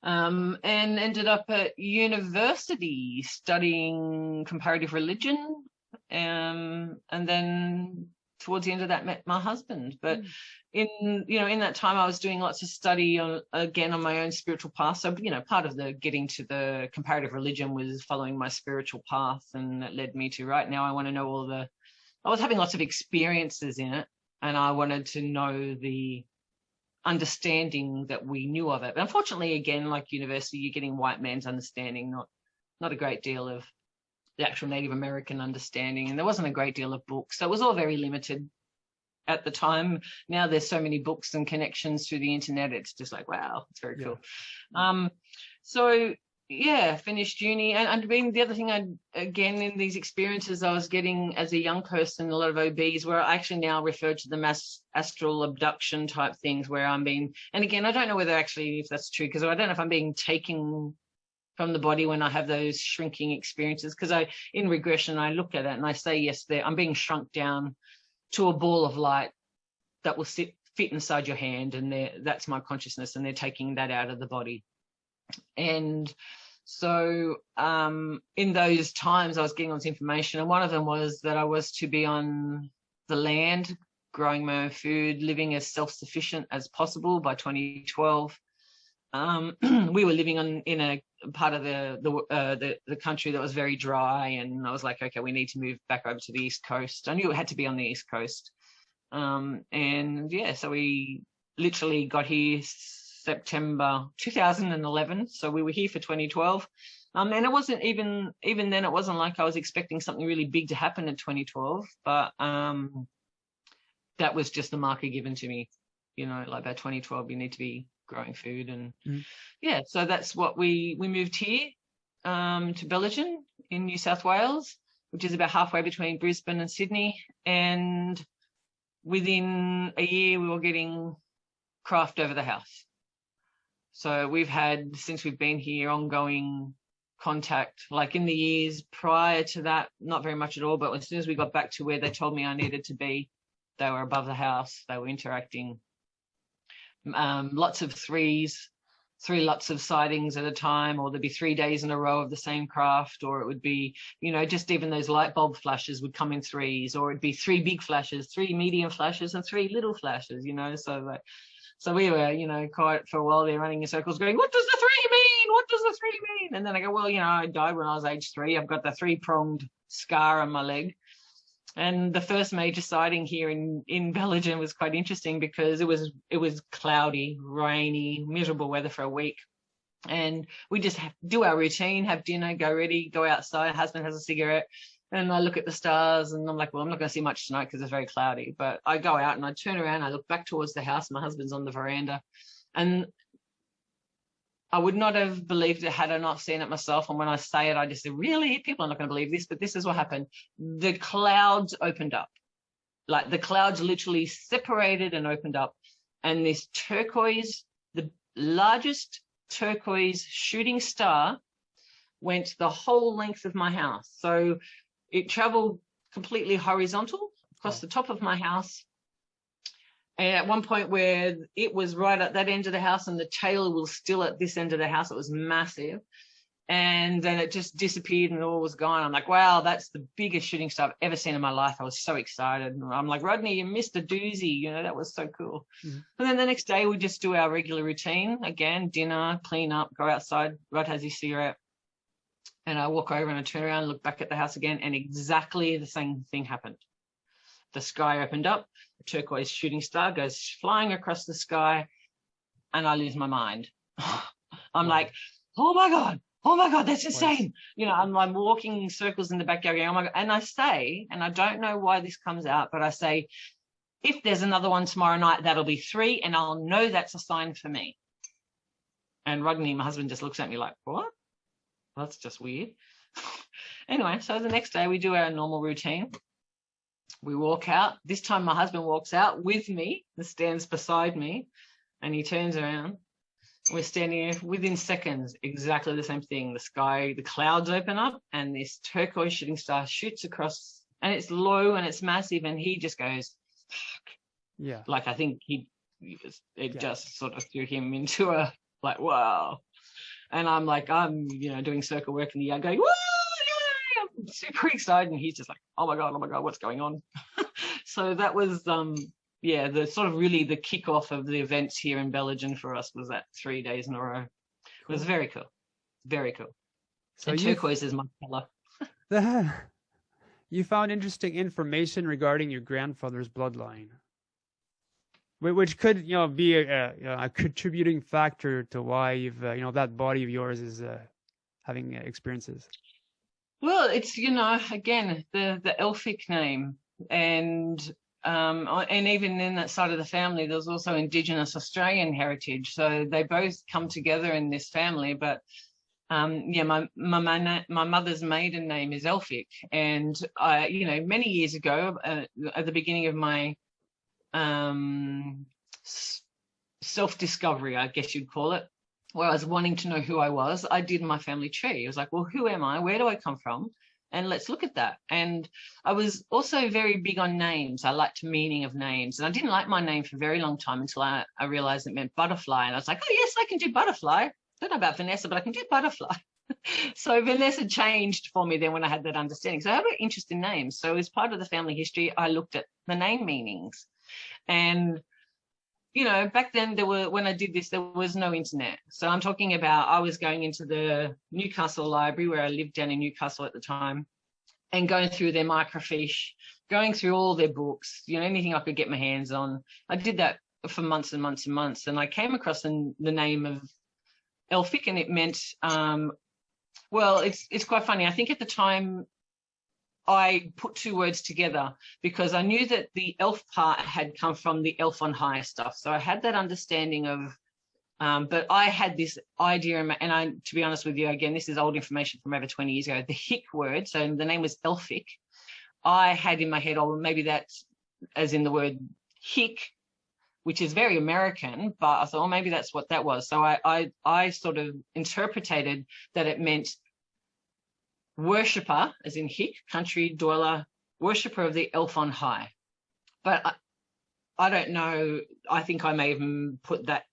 And ended up at university studying comparative religion, and then towards the end of that met my husband. But in that time I was doing lots of study on my own spiritual path. So part of the getting to the comparative religion was following my spiritual path, and that led me to right now I want to know I was having lots of experiences in it, and I wanted to know the understanding that we knew of it. But unfortunately, again, like university, you're getting white man's understanding, not a great deal of the actual Native American understanding, and there wasn't a great deal of books, so it was all very limited at the time. Now there's so many books and connections through the internet, it's just like, wow, it's very cool. So finished uni, and I mean, the other thing again in these experiences I was getting as a young person, a lot of OBs where I actually now refer to them as astral abduction type things, where I'm being, and again, I don't know whether actually if that's true, because I don't know if I'm being taken from the body when I have those shrinking experiences, because in regression I look at it and I say, yes, I'm being shrunk down to a ball of light that will fit inside your hand, and that's my consciousness, and they're taking that out of the body. And so in those times I was getting all this information, and one of them was that I was to be on the land, growing my own food, living as self-sufficient as possible by 2012. We were living in a part of the country that was very dry, and I was like, okay, we need to move back over to the East Coast. I knew it had to be on the East Coast, so we literally got here September 2011. So we were here for 2012, and it wasn't even then, it wasn't like I was expecting something really big to happen in 2012, but that was just the marker given to me, like by 2012 you need to be growing food. And so that's what we moved here to Pleadian in New South Wales, which is about halfway between Brisbane and Sydney, and within a year we were getting craft over the house. So we've had, since we've been here, ongoing contact. Like in the years prior to that, not very much at all, but as soon as we got back to where they told me I needed to be, they were above the house, they were interacting. Lots of three lots of sightings at a time, or there'd be 3 days in a row of the same craft, or it would be, just even those light bulb flashes would come in threes, or it'd be 3 big flashes, 3 medium flashes, and 3 little flashes, so we were, quite for a while there running in circles going, what does the 3 mean? What does the 3 mean? And then I go, well, I died when I was age 3. I've got the 3-pronged scar on my leg. And the first major sighting here in Belgium was quite interesting because it was cloudy, rainy, miserable weather for a week. And we just do our routine, have dinner, go ready, go outside. Husband has a cigarette. And I look at the stars and I'm like, well, I'm not going to see much tonight because it's very cloudy. But I go out and I turn around, I look back towards the house. My husband's on the veranda. And I would not have believed it had I not seen it myself. And when I say it, I just say, really? People are not going to believe this. But this is what happened. The clouds opened up. Like the clouds literally separated and opened up. And this turquoise, the largest turquoise shooting star, went the whole length of my house. So it traveled completely horizontal across the top of my house. And at one point where it was right at that end of the house and the tail was still at this end of the house, it was massive. And then it just disappeared and all was gone. I'm like, wow, that's the biggest shooting star I've ever seen in my life. I was so excited. And I'm like, Rodney, you missed a doozy. You know, that was so cool. Mm-hmm. And then the next day we just do our regular routine. Again, dinner, clean up, go outside. Rod has his cigarette. And I walk over and I turn around and look back at the house again, and exactly the same thing happened. The sky opened up, a turquoise shooting star goes flying across the sky, and I lose my mind. I'm like, oh my God, that's insane. You know, I'm walking in circles in the backyard going, oh my God. And I say, and I don't know why this comes out, but I say, if there's another one tomorrow night, that'll be 3, and I'll know that's a sign for me. And Rodney, my husband, just looks at me like, what? That's just weird. Anyway, so the next day we do our normal routine. We walk out. This time my husband walks out with me and stands beside me, and he turns around. We're standing here within seconds, exactly the same thing. The sky, the clouds open up, and this turquoise shooting star shoots across, and it's low and it's massive, and he just goes, fuck. Yeah. Like I think it just sort of threw him into a, like, wow. And I'm like, I'm, you know, doing circle work in the yard going, woo, yeah, I'm super excited. And he's just like, oh my God, what's going on? So that was, the sort of really the kickoff of the events here in Belgium for us was that 3 days in a row. It was very cool. Very cool. So and turquoise is my color. You found interesting information regarding your grandfather's bloodline, which could, you know, be a contributing factor to why you've, that body of yours is having experiences. Well, it's, you know, again, the Elfic name, and even in that side of the family, there's also Indigenous Australian heritage. So they both come together in this family. But my mother's maiden name is Elfic, and many years ago, at the beginning of my self-discovery, I guess you'd call it, where I was wanting to know who I was, I did my family tree. I was like, well, who am I? Where do I come from? And let's look at that. And I was also very big on names. I liked the meaning of names. And I didn't like my name for a very long time until I realized it meant butterfly. And I was like, oh, yes, I can do butterfly. I don't know about Vanessa, but I can do butterfly. So Vanessa changed for me then when I had that understanding. So I have an interest in names. So as part of the family history, I looked at the name meanings. And, you know, back then when I did this, there was no internet. So I'm talking about, I was going into the Newcastle library where I lived down in Newcastle at the time, and going through their microfiche, going through all their books, you know, anything I could get my hands on. I did that for months and months and months. And I came across the name of Elfic, and it meant, it's quite funny. I think at the time, I put 2 words together because I knew that the elf part had come from the elf on high stuff. So I had that understanding of, but I had this idea, and to be honest with you, again, this is old information from over 20 years ago, the hick word. So the name was Elfic. I had in my head, oh, maybe that's as in the word hick, which is very American, but I thought, oh, maybe that's what that was. So I sort of interpreted that it meant worshipper, as in hick, country dweller, worshipper of the elf on high. But I don't know, I think I may have put that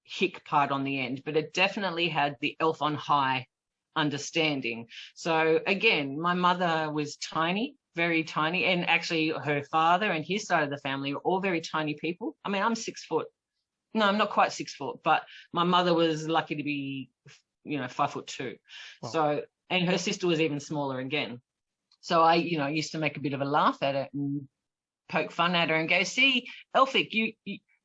hick part on the end, but it definitely had the elf on high understanding. So again, my mother was tiny, very tiny, and actually her father and his side of the family were all very tiny people. I mean, I'm 6 foot. No, I'm not quite 6 foot, but my mother was lucky to be, 5'2". Wow. So, and her sister was even smaller again. So I, used to make a bit of a laugh at it and poke fun at her and go, see, Elphick,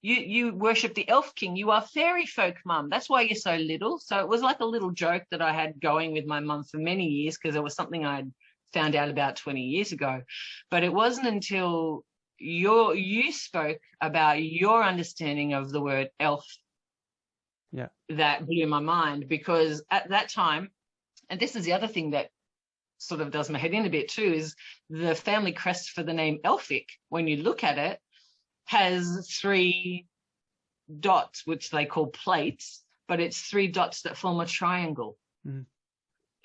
you worship the elf king. You are fairy folk, Mum. That's why you're so little. So it was like a little joke that I had going with my mum for many years, because it was something I'd found out about 20 years ago. But it wasn't until you spoke about your understanding of the word elf that blew my mind, because at that time, and this is the other thing that sort of does my head in a bit too, is the family crest for the name Elphick, when you look at it, has 3 dots, which they call plates, but it's 3 dots that form a triangle. Mm.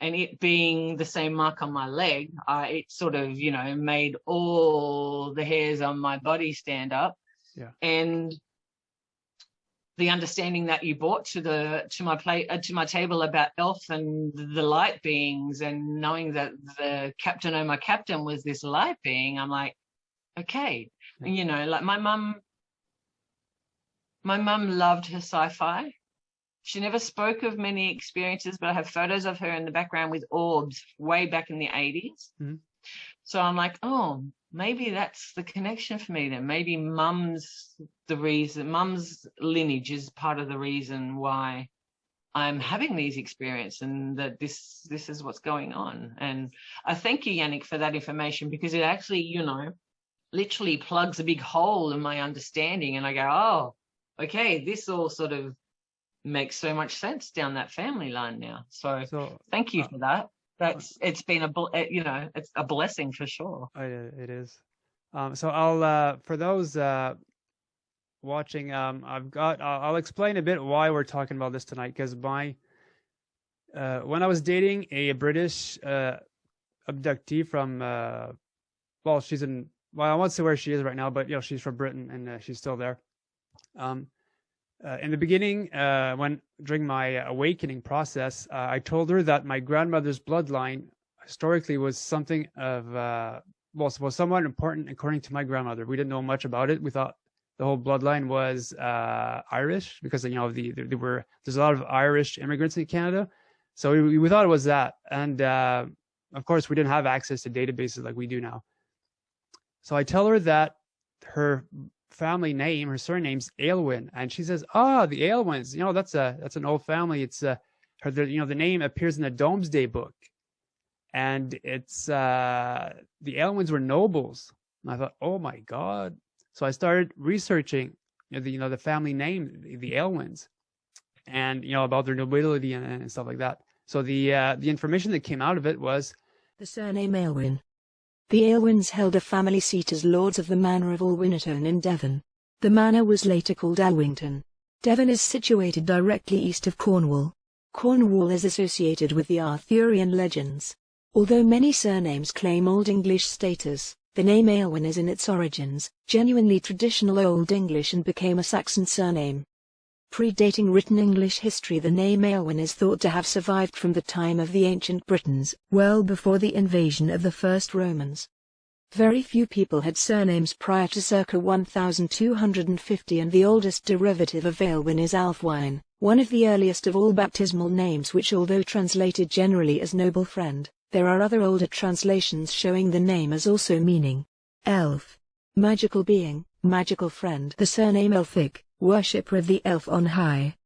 And it being the same mark on my leg, it sort of, made all the hairs on my body stand up. Yeah. And the understanding that you brought to my table about elf and the light beings, and knowing that the captain or my captain was this light being, I'm like, okay. And, like my mum loved her sci-fi. She never spoke of many experiences, but I have photos of her in the background with Orbs way back in the 80s. Mm-hmm. So I'm like, oh, maybe that's the connection for me then. Maybe mum's lineage is part of the reason why I'm having these experiences, and that this is what's going on. And I thank you, Yannick, for that information, because it actually, literally plugs a big hole in my understanding. And I go, oh, okay, this all sort of makes so much sense down that family line now. So thank you for that. It's been it's a blessing for sure. It is. So I'll for those watching, I'll explain a bit why we're talking about this tonight, because when I was dating a British abductee from I won't say where she is right now, but she's from Britain, and she's still there. In the beginning, during my awakening process, I told her that my grandmother's bloodline historically was something of was somewhat important according to my grandmother. We didn't know much about it. We thought the whole bloodline was Irish, because there's a lot of Irish immigrants in Canada, so we thought it was that. And of course, we didn't have access to databases like we do now. So I tell her that her family name, her surname's Aylwin, and she says, the Aylwins, that's an old family. It's the name appears in the Domesday Book, and it's the Aylwins were nobles. And I thought, oh my God. So I started researching the family name, the Aylwins, and about their nobility and stuff like that. So the information that came out of it was the surname Aylwin. The Aylwins held a family seat as lords of the manor of Alwinnerton in Devon. The manor was later called Alwington. Devon is situated directly east of Cornwall. Cornwall is associated with the Arthurian legends. Although many surnames claim Old English status, the name Aylwin is in its origins genuinely traditional Old English and became a Saxon surname. Predating written English history, the name Aylwin is thought to have survived from the time of the ancient Britons, well before the invasion of the first Romans. Very few people had surnames prior to circa 1250, and the oldest derivative of Aylwin is Alfwine, one of the earliest of all baptismal names, which, although translated generally as noble friend, there are other older translations showing the name as also meaning elf, magical being, magical friend. The surname Elphick, worshipper of the elf on high.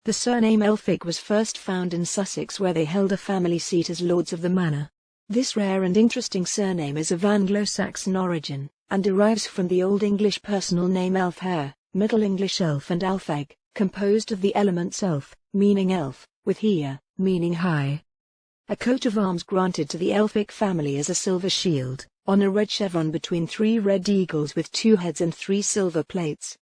The surname Elphick was first found in Sussex, where they held a family seat as lords of the manor. This rare and interesting surname is of Anglo-Saxon origin, and derives from the Old English personal name Elfhere, Middle English elf, and Alfeg, composed of the elements elf, meaning elf, with hea, meaning high. A coat of arms granted to the Elphick family is a silver shield, on a red chevron between 3 red eagles with 2 heads and 3 silver plates.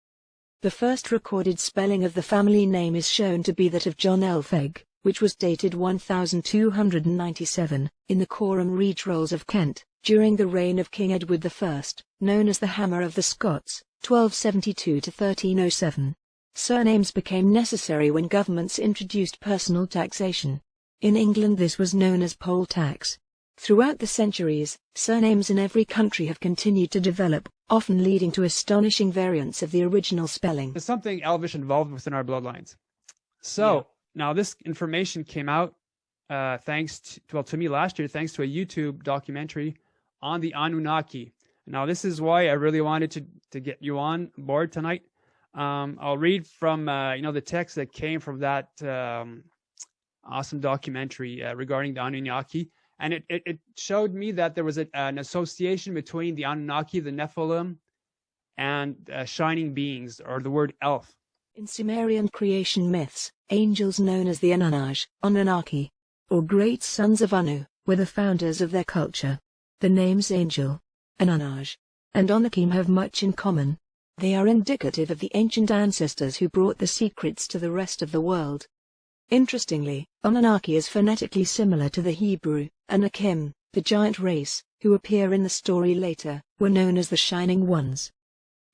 The first recorded spelling of the family name is shown to be that of John Elfeg, which was dated 1297, in the Coram Reed Rolls of Kent, during the reign of King Edward I, known as the Hammer of the Scots, 1272 to 1307. Surnames became necessary when governments introduced personal taxation. In England this was known as poll tax. Throughout the centuries, surnames in every country have continued to develop, often leading to astonishing variants of the original spelling. There's something Elvish involved within our bloodlines. So, Now this information came out thanks to me last year, thanks to a YouTube documentary on the Anunnaki. Now, this is why I really wanted to get you on board tonight. I'll read from the text that came from that awesome documentary regarding the Anunnaki, and it showed me that there was an association between the Anunnaki, the Nephilim, and shining beings, or the word elf. In Sumerian creation myths, angels known as the Anunnaki, or great sons of Anu, were the founders of their culture. The names angel, Anunnaki, and Anakim have much in common. They are indicative of the ancient ancestors who brought the secrets to the rest of the world. Interestingly, Anunnaki is phonetically similar to the Hebrew Anakim, the giant race, who appear in the story later, were known as the Shining Ones.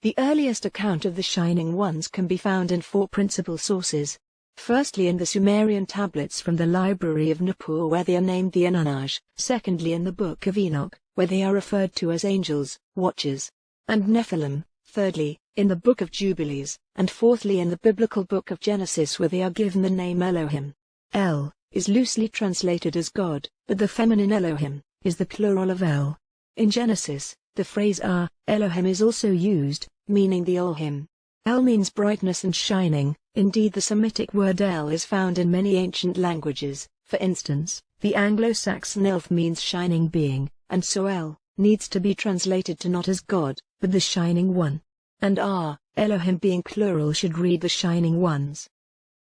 The earliest account of the Shining Ones can be found in 4 principal sources. Firstly, in the Sumerian tablets from the Library of Nippur, where they are named the Anunnaki. Secondly, in the Book of Enoch, where they are referred to as angels, watchers, and Nephilim. Thirdly, in the Book of Jubilees, and fourthly in the biblical Book of Genesis, where they are given the name Elohim. El is loosely translated as God, but the feminine Elohim is the plural of El. In Genesis, the phrase Elohim is also used, meaning the Elohim. El means brightness and shining. Indeed, the Semitic word El is found in many ancient languages. For instance, the Anglo-Saxon elf means shining being, and so El needs to be translated to not as God, but the Shining One. And Elohim being plural should read the Shining Ones.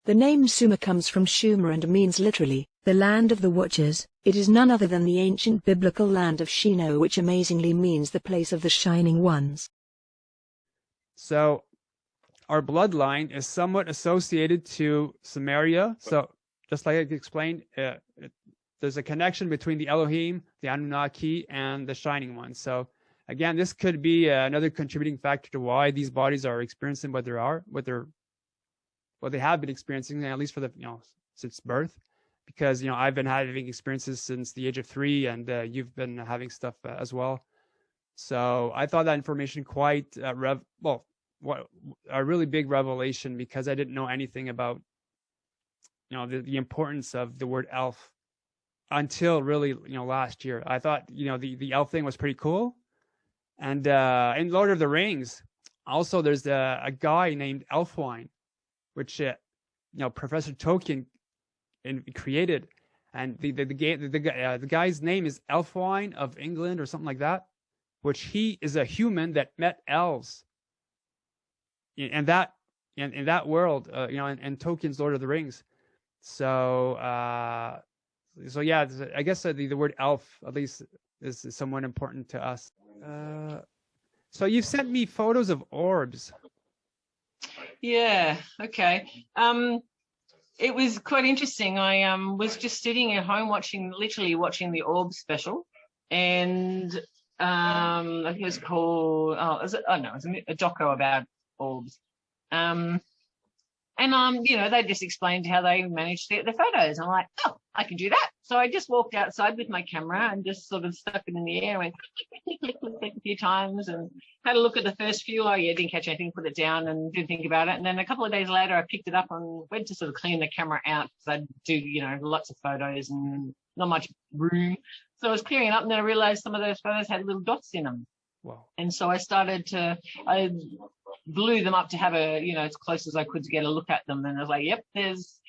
The name Sumer comes from Shumer and means literally, the land of the watchers. It is none other than the ancient biblical land of Shinar, which amazingly means the place of the Shining Ones. So, our bloodline is somewhat associated to Sumeria. So, just like I explained, there's a connection between the Elohim, the Anunnaki, and the Shining Ones. So, again, this could be another contributing factor to why these bodies are experiencing what they have been experiencing, at least for since birth. Because I've been having experiences since the age of 3, and you've been having stuff as well. So I thought that information quite a really big revelation, because I didn't know anything about the importance of the word elf until really last year. I thought the elf thing was pretty cool. And in Lord of the Rings, also there's a guy named Elfwine, which Professor Tolkien created, and the guy's name is Elfwine of England or something like that, which he is a human that met elves in that world, in Tolkien's Lord of the Rings. So yeah, I guess the word elf at least is somewhat important to us. So you've sent me photos of orbs. Yeah. Okay. It was quite interesting. I was just sitting at home watching the Orbs special, and I think it was called it was a doco about Orbs. They just explained how they managed to get the photos. I'm like, oh, I can do that. So I just walked outside with my camera and just sort of stuck it in the air and went click, click, click, click a few times, and had a look at the first few. Oh yeah, didn't catch anything, put it down and didn't think about it. And then a couple of days later, I picked it up and went to sort of clean the camera out, because I do, lots of photos and not much room. So I was clearing it up, and then I realized some of those photos had little dots in them. Wow. And so I blew them up to have as close as I could to get a look at them. And I was like, yep, there's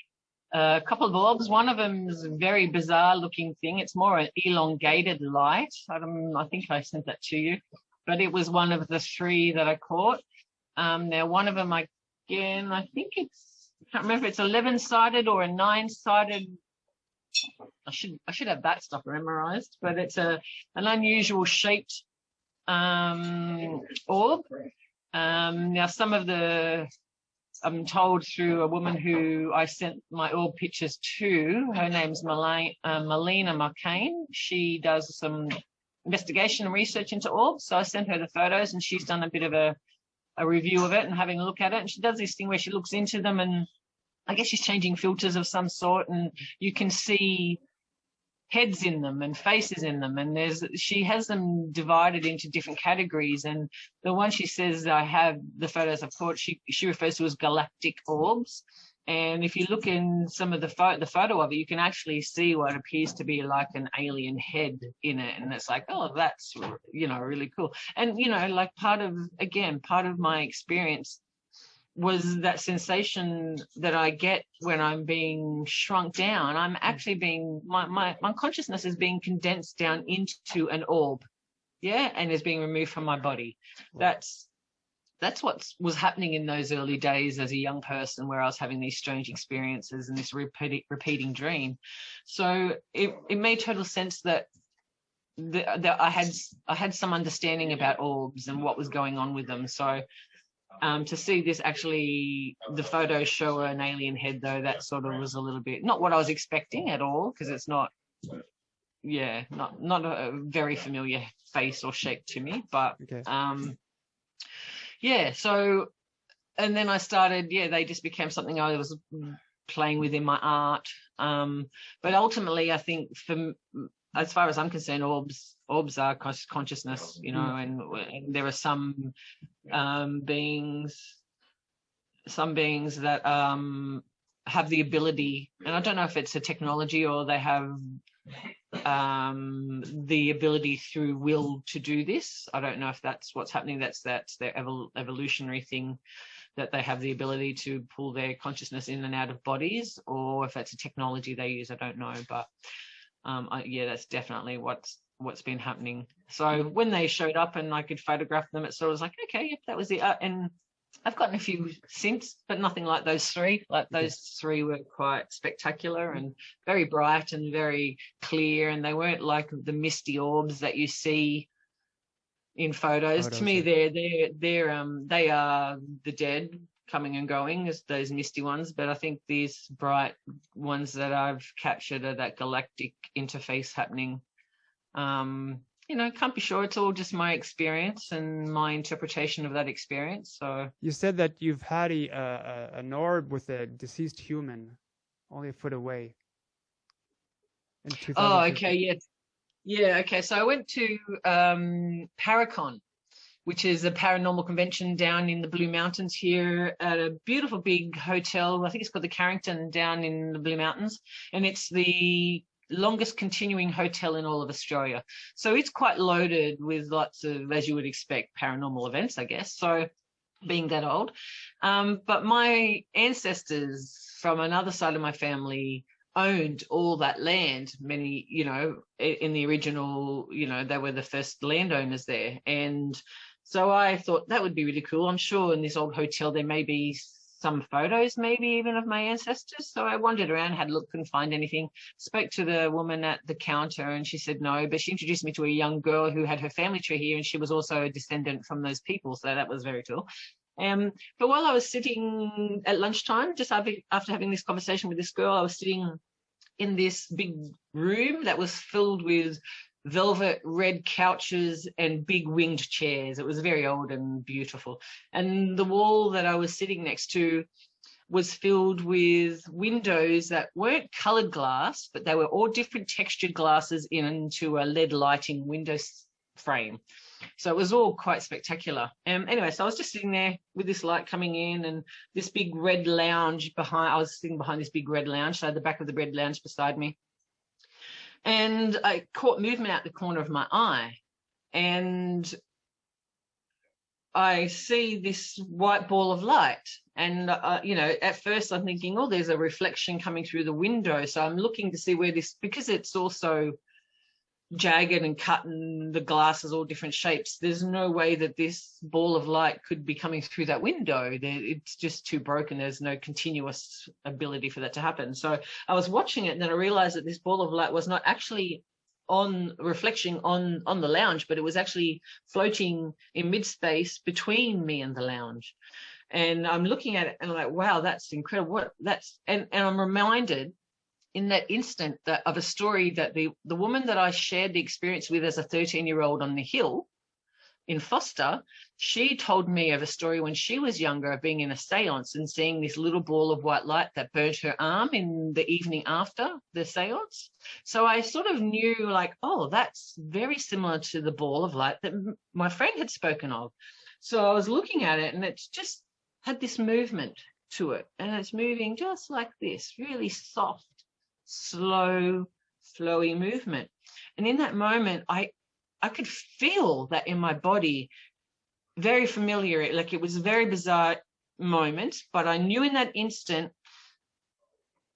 a couple of orbs. One of them is a very bizarre looking thing. It's more an elongated light. I think I sent that to you, but it was one of the 3 that I caught. Now one of them, I think I can't remember if it's 11-sided or a 9-sided. I should have that stuff memorized, but it's an unusual shaped orb. Now some of I'm told through a woman who I sent my orb pictures to. Her name's Melina McCain. She does some investigation and research into orbs. So I sent her the photos, and she's done a bit of a review of it and having a look at it. And she does this thing where she looks into them, and I guess she's changing filters of some sort, and you can see heads in them and faces in them, and she has them divided into different categories. And the one she says I have the photos of caught, she refers to as galactic orbs. And if you look in some of the photo of it, you can actually see what appears to be like an alien head in it. And it's like, oh, that's, really cool. And, like part of my experience was that sensation that I get when I'm being shrunk down. I'm actually my consciousness is being condensed down into an orb. Yeah. And is being removed from my body. That's what was happening in those early days as a young person, where I was having these strange experiences and this repeating dream. So it made total sense that I had some understanding about orbs and what was going on with them. So to see this, actually the photos show an alien head, though, that sort of was a little bit not what I was expecting at all, because it's not a very familiar face or shape to me, but Okay. So, and then I started, they just became something I was playing with in my art. But ultimately, I think as far as I'm concerned, orbs are consciousness, and there are some beings that have the ability, and I don't know if it's a technology or they have the ability through will to do this. I don't know if that's what's happening. That's their evolutionary thing, that they have the ability to pull their consciousness in and out of bodies, or if that's a technology they use. I don't know, but that's definitely what's been happening. So when they showed up and I could photograph them, it sort of was like, okay, yep, that was it. And I've gotten a few since, but nothing like those three. Like those three were quite spectacular and very bright and very clear, and they weren't like the misty orbs that you see in photos. To me, they are the dead coming and going, as those misty ones. But I think these bright ones that I've captured are that galactic interface happening. Can't be sure. It's all just my experience and my interpretation of that experience. So you said that you've had an orb with a deceased human only a foot away in 2015. Oh, okay, okay. So I went to Paracon, which is a paranormal convention down in the Blue Mountains here at a beautiful big hotel. I think it's called the Carrington, down in the Blue Mountains, and it's the longest continuing hotel in all of Australia. So it's quite loaded with lots of, as you would expect, paranormal events, I guess. So being that old. But my ancestors from another side of my family owned all that land, many, in the original, they were the first landowners there. And so I thought that would be really cool. I'm sure in this old hotel there may be some photos, maybe even of my ancestors. So I wandered around, had a look, couldn't find anything. Spoke to the woman at the counter and she said no, but she introduced me to a young girl who had her family tree here, and she was also a descendant from those people. So that was very cool. But while I was sitting at lunchtime, just after having this conversation with this girl, I was sitting in this big room that was filled with velvet red couches and big winged chairs. It was very old and beautiful. And the wall that I was sitting next to was filled with windows that weren't coloured glass, but they were all different textured glasses into a LED lighting window frame. So it was all quite spectacular. Anyway, so I was just sitting there with this light coming in and this big red lounge behind. I was sitting behind this big red lounge, so I had the back of the red lounge beside me. And I caught movement out the corner of my eye, and I see this white ball of light. And, at first I'm thinking, oh, there's a reflection coming through the window. So I'm looking to see where this, because it's also jagged and cut and the glass is all different shapes, there's no way that this ball of light could be coming through that window. It's just too broken. There's no continuous ability for that to happen. So I was watching it, and then I realized that this ball of light was not actually reflection on the lounge, but it was actually floating in mid-space between me and the lounge. And I'm looking at it and I'm like, wow, that's incredible. And I'm reminded in that instant of a story that the woman that I shared the experience with as a 13-year-old on the hill in Foster, she told me of a story when she was younger of being in a seance and seeing this little ball of white light that burnt her arm in the evening after the seance. So I sort of knew, like, oh, that's very similar to the ball of light that my friend had spoken of. So I was looking at it, and it's just had this movement to it, and it's moving just like this, really soft, slow, flowy movement. And in that moment, I could feel that in my body, very familiar, like it was a very bizarre moment, but I knew in that instant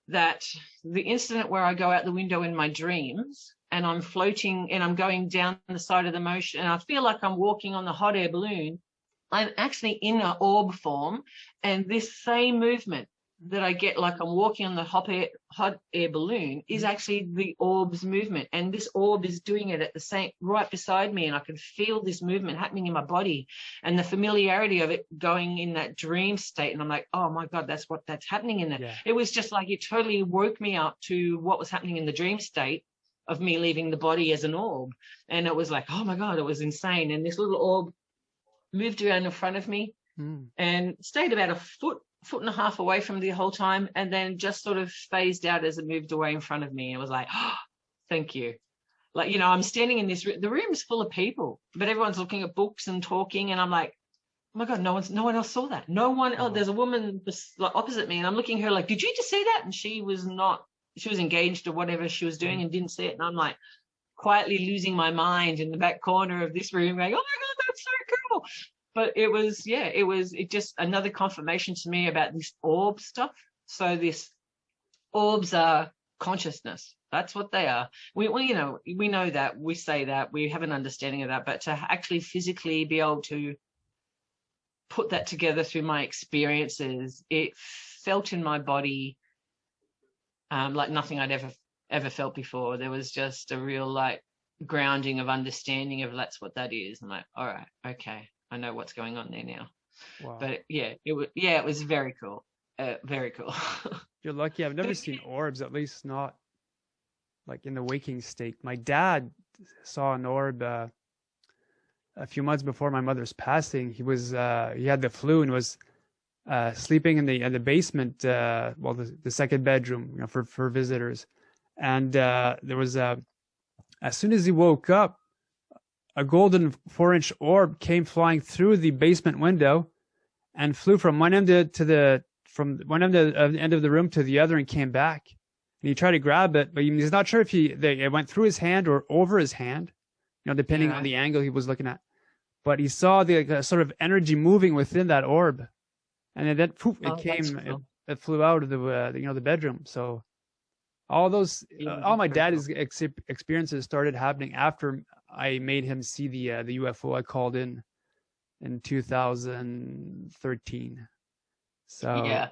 that the incident where I go out the window in my dreams and I'm floating and I'm going down the side of the ocean and I feel like I'm walking on the hot air balloon, I'm actually in an orb form, and this same movement that I get like I'm walking on the hot air balloon is actually the orb's movement, and this orb is doing it at the same right beside me, and I can feel this movement happening in my body and the familiarity of it going in that dream state. And I'm like, oh my God, that's happening in there. Yeah. It was just like it totally woke me up to what was happening in the dream state of me leaving the body as an orb. And it was like, oh my God, it was insane. And this little orb moved around in front of me and stayed about a foot and a half away from the whole time, and then just sort of phased out as it moved away in front of me. It was like, oh, thank you. Like, you know, I'm standing in this the room's full of people, but everyone's looking at books and talking, and I'm like, oh my God, no one else saw that. No one else. There's a woman like opposite me, and I'm looking at her like, did you just see that? And she was engaged or whatever she was doing and didn't see it. And I'm like quietly losing my mind in the back corner of this room going, oh my God, that's so cool. But it just another confirmation to me about this orb stuff. So this orbs are consciousness. That's what they are. We know that, we say that, we have an understanding of that, but to actually physically be able to put that together through my experiences, it felt in my body like nothing I'd ever felt before. There was just a real like grounding of understanding of that's what that is. I'm like, all right, okay. I know what's going on there now. Wow. But it was very cool. Very cool. You're lucky. I've never seen orbs, at least not like in the waking state. My dad saw an orb a few months before my mother's passing. He had the flu and was sleeping in the basement, the second bedroom, you know, for visitors. And there was as soon as he woke up, a golden 4-inch orb came flying through the basement window and flew from one end of the end of the room to the other and came back. And he tried to grab it, but he's not sure if it went through his hand or over his hand, you know, depending on the angle he was looking at. But he saw the sort of energy moving within that orb, and then poof, it flew out of the bedroom. So all my dad's experiences started happening after I made him see the UFO I called in 2013. So yeah.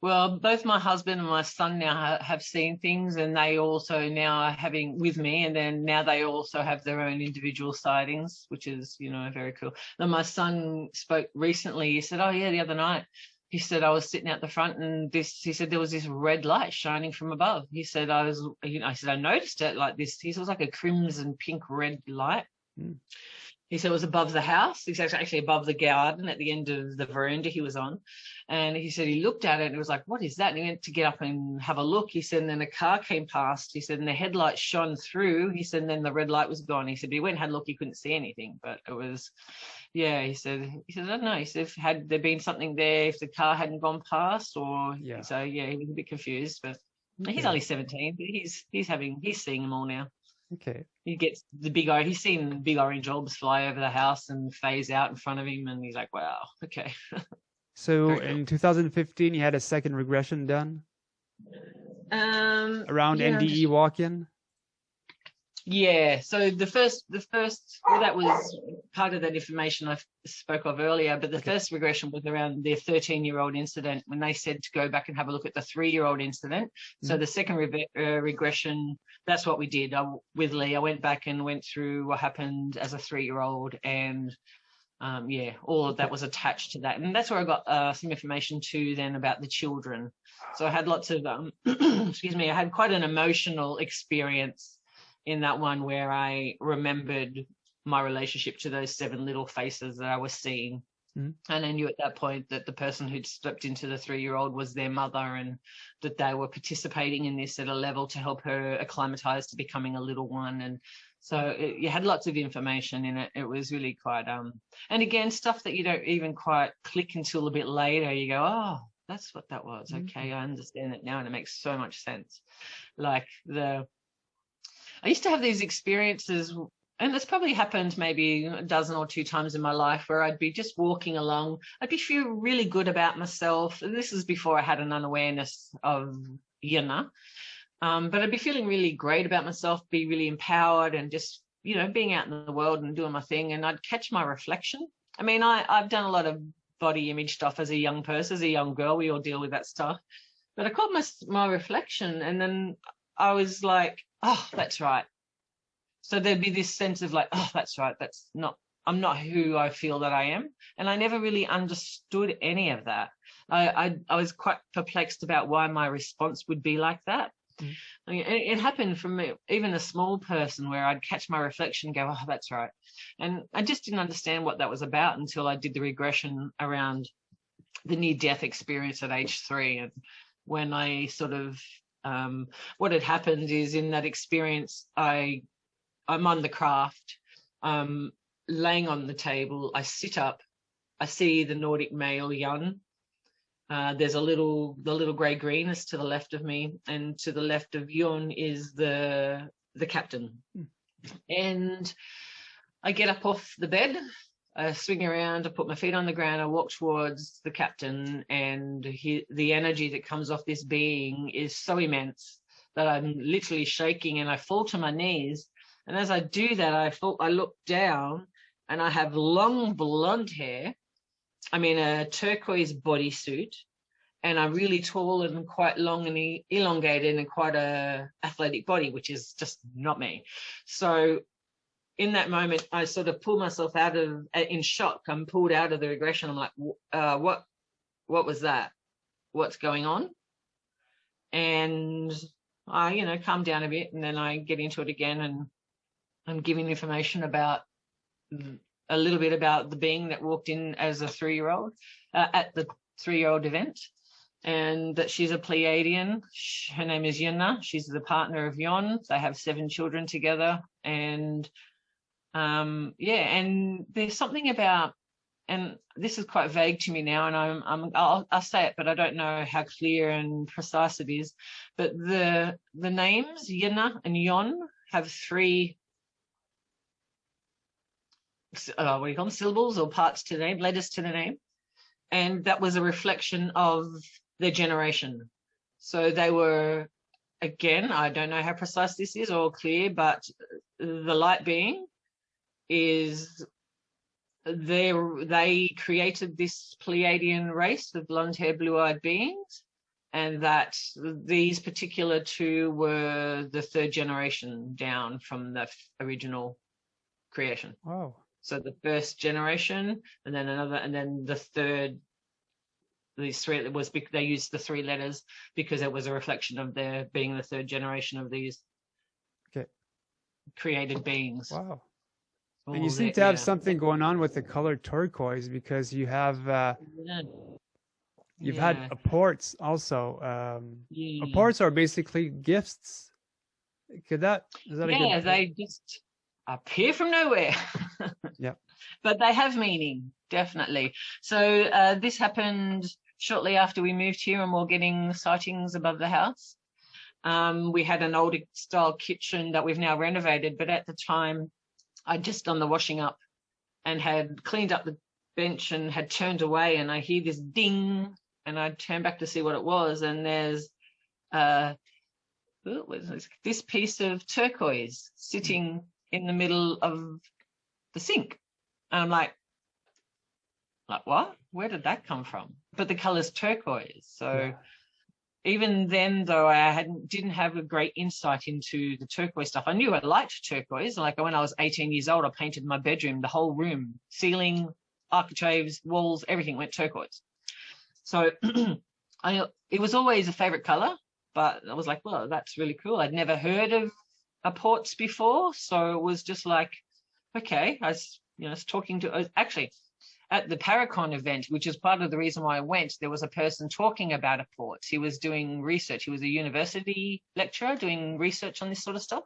Well, both my husband and my son now have seen things, and they also now are having with me, and then now they also have their own individual sightings, which is, you know, very cool. And my son spoke recently. He said, oh yeah, the other night, he said, I was sitting out the front and he said, there was this red light shining from above. He said, I noticed it like this. He said, it was like a crimson pink red light. He said it was above the house. It's actually above the garden at the end of the veranda he was on. And he said he looked at it and it was like, what is that? And he went to get up and have a look. He said, and then a car came past. He said, and the headlight shone through. He said, and then the red light was gone. He said, but he went and had a look. He couldn't see anything, but it was, yeah, he said, I don't know. He said, had there been something there if the car hadn't gone past or, so yeah, he was a bit confused, but he's only 17, but he's seeing them all now. Okay. He gets he's seen the big orange orbs fly over the house and phase out in front of him, and he's like, wow, okay. So in 2015, you had a second regression done? Around NDE walk-in? Yeah, so the first, well, that was part of that information I spoke of earlier, but the first regression was around their 13-year-old incident when they said to go back and have a look at the 3-year-old incident. So the second regression, that's what we did with Lee. I went back and went through what happened as a 3-year-old, and all of that was attached to that. And that's where I got some information too then about the children. So I had lots of, excuse me, I had quite an emotional experience in that one where I remembered my relationship to those 7 little faces that I was seeing. And I knew at that point that the person who'd stepped into the 3-year-old was their mother, and that they were participating in this at a level to help her acclimatize to becoming a little one. And so you had lots of information in it. It was really quite, and again, stuff that you don't even quite click until a bit later. You go, oh, that's what that was. Okay, I understand it now, and it makes so much sense. Like I used to have these experiences, and it's probably happened maybe a dozen or two times in my life, where I'd be just walking along. I'd be feel really good about myself. And this is before I had an unawareness of yana. But I'd be feeling really great about myself, be really empowered, and just, being out in the world and doing my thing. And I'd catch my reflection. I mean, I've done a lot of body image stuff as a young person, as a young girl. We all deal with that stuff. But I caught my reflection, and then I was like, oh, that's right. So there'd be this sense of like, oh, that's right. I'm not who I feel that I am. And I never really understood any of that. I was quite perplexed about why my response would be like that. I mean, it happened from me, even a small person, where I'd catch my reflection and go, oh, that's right. And I just didn't understand what that was about until I did the regression around the near-death experience at age 3. And when I sort of, what had happened is, in that experience, I'm on the craft, laying on the table, I sit up, I see the Nordic male Jan. There's the little grey-green is to the left of me, and to the left of Jon is the captain. And I get up off the bed, I swing around, I put my feet on the ground, I walk towards the captain, and the energy that comes off this being is so immense that I'm literally shaking, and I fall to my knees. And as I do that, I look down, and I have long blonde hair. I'm in a turquoise bodysuit, and I'm really tall and quite long and elongated, and quite a athletic body, which is just not me. So in that moment, I sort of pull myself in shock. I'm pulled out of the regression. I'm like, what was that? What's going on? And I, calm down a bit, and then I get into it again, and I'm giving information about a little bit about the being that walked in as a 3-year-old at the 3-year-old event, and that she's a Pleadian. Her name is Yuna. She's the partner of Jon. They have 7 children together, and and there's something about, and this is quite vague to me now, and I'll say it, but I don't know how clear and precise it is. But the names Yuna and Jon have 3 what do you call them, syllables or parts to the name, letters to the name, and that was a reflection of their generation. So they were, again, I don't know how precise this is or clear, but the light being is they created this Pleiadian race of blonde hair, blue-eyed beings, and that these particular 2 were the 3rd generation down from the original creation. Wow. So the 1st generation, and then another, and then the 3rd. These 3, it was, they used the 3 letters because it was a reflection of their being the 3rd generation of these created beings. Wow. And you seem to have something going on with the color turquoise, because you have you've had apports also. Apports are basically gifts. Is that a they just appear from nowhere. Yeah. But they have meaning, definitely. So this happened shortly after we moved here, and we're getting sightings above the house. We had an older style kitchen that we've now renovated, but at the time I'd just done the washing up and had cleaned up the bench and had turned away, and I hear this ding, and I turn back to see what it was, and there's this piece of turquoise sitting in the middle of the sink. And I'm like, what? Where did that come from? But the color's turquoise. So even then, though, I didn't have a great insight into the turquoise stuff. I knew I liked turquoise. Like when I was 18 years old, I painted my bedroom, the whole room, ceiling, architraves, walls, everything went turquoise. So it was always a favorite color, but I was like, well, that's really cool. I'd never heard of apports before. So it was just like, okay, I was talking to, actually, at the Paracon event, which is part of the reason why I went, there was a person talking about apports. He was doing research. He was a university lecturer doing research on this sort of stuff.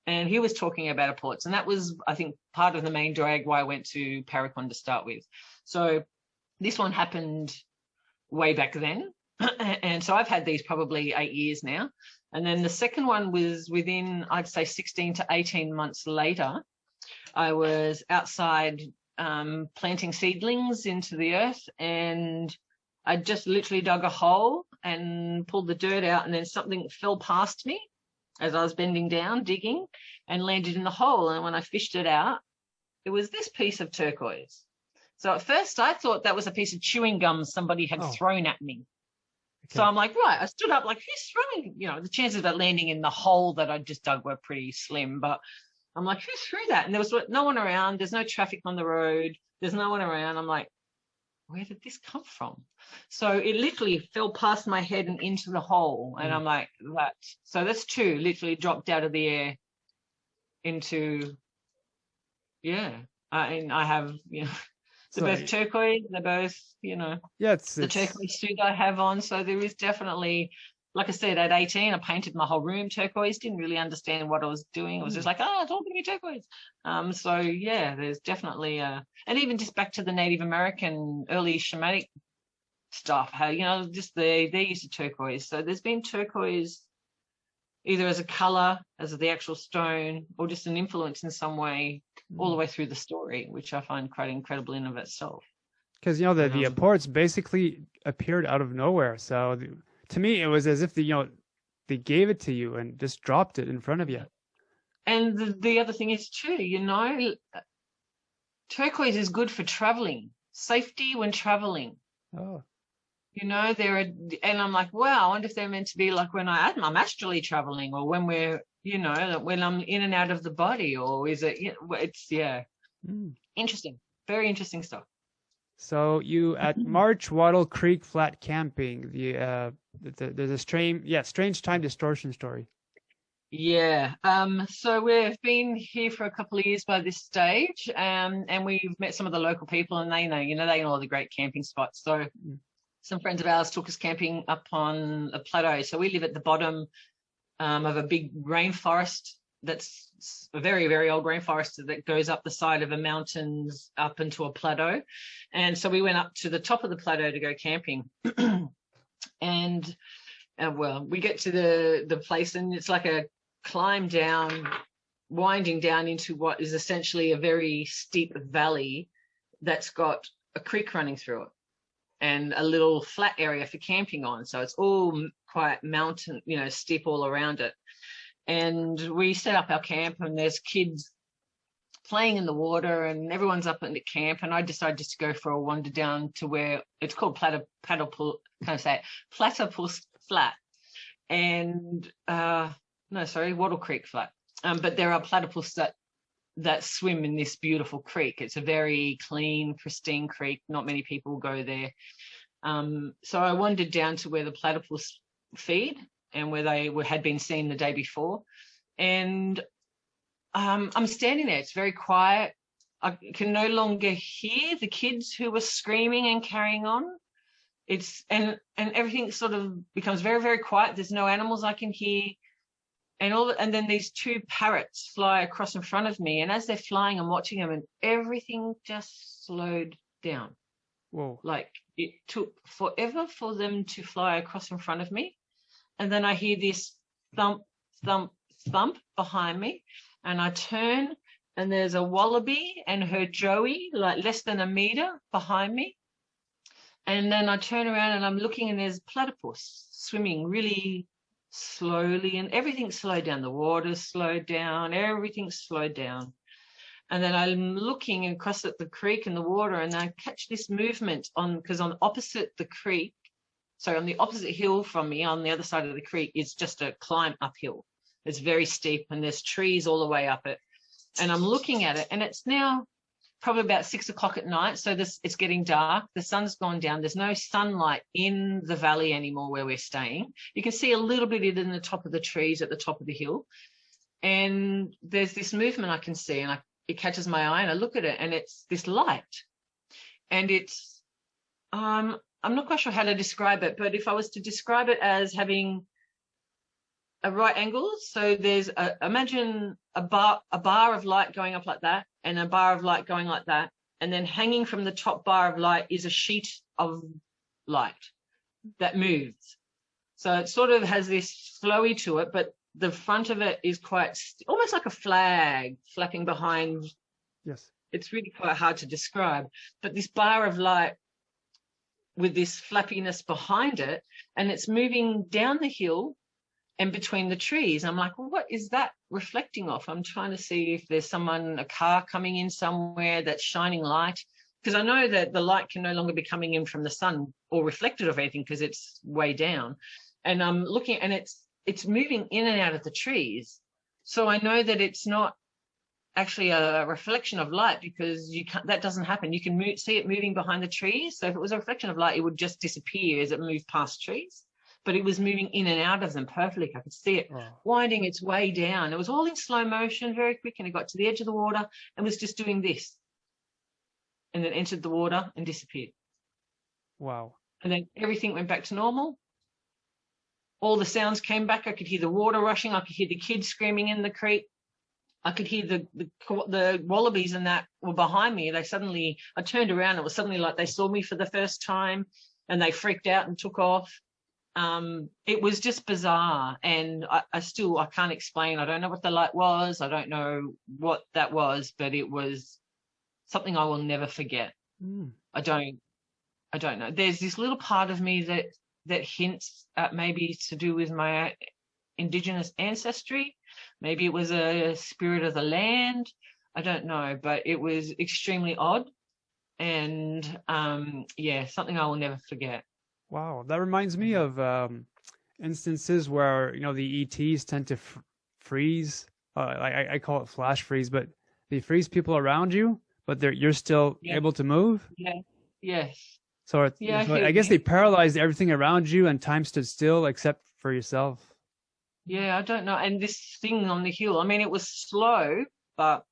And he was talking about apports. And that was, I think, part of the main drag why I went to Paracon to start with. So this one happened way back then. And so I've had these probably 8 years now. And then the second one was within, I'd say 16 to 18 months later. I was outside planting seedlings into the earth, and I just literally dug a hole and pulled the dirt out, and then something fell past me as I was bending down, digging, and landed in the hole. And when I fished it out, it was this piece of turquoise. So at first I thought that was a piece of chewing gum somebody had thrown at me. Okay. So I'm like, right, I stood up like, who's throwing, the chances of it landing in the hole that I just dug were pretty slim, but I'm like, who threw that? And there was no one around. There's no traffic on the road. There's no one around. I'm like, where did this come from? So it literally fell past my head and into the hole. And I'm like, so that's two literally dropped out of the air into, and I have, they're both turquoise. They're both, it's the turquoise suit I have on. So there is definitely, like I said, at 18, I painted my whole room turquoise, didn't really understand what I was doing. I was just like, it's all going to be turquoise. There's definitely, and even just back to the Native American early shamanic stuff, how, just they're used to turquoise. So there's been turquoise either as a color, as the actual stone, or just an influence in some way all the way through the story, which I find quite incredible in of itself. Because, the Apports basically appeared out of nowhere. So to me, it was as if they gave it to you and just dropped it in front of you. And the other thing is too, turquoise is good for traveling, safety when traveling. Oh. And I'm like, wow, I wonder if they're meant to be like when I'm astrally traveling, or when we're, when I'm in and out of the body, or is it, interesting, very interesting stuff. So you at March Wattle Creek Flat Camping, there's a strange time distortion story. Yeah. So we've been here for a couple of years by this stage, and we've met some of the local people, and they know all the great camping spots. So some friends of ours took us camping up on a plateau. So we live at the bottom of a big rainforest. That's a very, very old rainforest that goes up the side of a mountains up into a plateau. And so we went up to the top of the plateau to go camping. And we get to the place, and it's like a climb down, winding down into what is essentially a very steep valley that's got a creek running through it and a little flat area for camping on. So it's all quite mountain, steep all around it. And we set up our camp, and there's kids playing in the water, and everyone's up in the camp. And I decided just to go for a wander down to where it's called Platypus Flat, and Wattle Creek Flat. But there are platypus that swim in this beautiful creek. It's a very clean, pristine creek. Not many people go there. So I wandered down to where the platypus feed and where they had been seen the day before. And I'm standing there. It's very quiet. I can no longer hear the kids who were screaming and carrying on. And everything sort of becomes very, very quiet. There's no animals I can hear. And then these two parrots fly across in front of me. And as they're flying, I'm watching them, and everything just slowed down. Whoa. Like it took forever for them to fly across in front of me. And then I hear this thump, thump, thump behind me. And I turn, and there's a wallaby and her joey, like less than a meter behind me. And then I turn around, and I'm looking, and there's platypus swimming really slowly, and everything slowed down. The water slowed down, everything slowed down. And then I'm looking across at the creek and the water, and I catch this movement because on opposite the creek, so on the opposite hill from me, on the other side of the creek, is just a climb uphill. It's very steep, and there's trees all the way up it. And I'm looking at it, and it's now probably about 6 o'clock at night. So it's getting dark. The sun's gone down. There's no sunlight in the valley anymore where we're staying. You can see a little bit in the top of the trees at the top of the hill. And there's this movement I can see, and it catches my eye, and I look at it, and it's this light. And it's, I'm not quite sure how to describe it, but if I was to describe it as having a right angle, so there's imagine a bar of light going up like that, and a bar of light going like that, and then hanging from the top bar of light is a sheet of light, that moves. So it sort of has this flowy to it, but the front of it is quite almost like a flag flapping behind. Yes. It's really quite hard to describe, but this bar of light with this flappiness behind it, and it's moving down the hill and between the trees. I'm like, well, what is that reflecting off? I'm trying to see if there's a car coming in somewhere that's shining light, because I know that the light can no longer be coming in from the sun or reflected of anything because it's way down. And I'm looking, and it's moving in and out of the trees. So I know that it's not actually a reflection of light, because that doesn't happen. You can see it moving behind the trees. So if it was a reflection of light, it would just disappear as it moved past trees. But it was moving in and out of them perfectly. I could see it winding its way down. It was all in slow motion, very quick, and it got to the edge of the water and was just doing this. And then entered the water and disappeared. Wow. And then everything went back to normal. All the sounds came back. I could hear the water rushing. I could hear the kids screaming in the creek. I could hear the wallabies and that were behind me. I turned around. It was suddenly like they saw me for the first time, and they freaked out and took off. It was just bizarre, and I can't explain. I don't know what the light was. I don't know what that was, but it was something I will never forget. I don't know. There's this little part of me that hints at maybe to do with my Indigenous ancestry. Maybe it was a spirit of the land. I don't know, but it was extremely odd, and something I will never forget. Wow, that reminds me of instances where the ETs tend to freeze. I call it flash freeze, but they freeze people around you, but you're still able to move. Yeah. Yes. So I guess they paralyzed everything around you, and time stood still except for yourself. Yeah, I don't know. And this thing on the hill, I mean, it was slow, but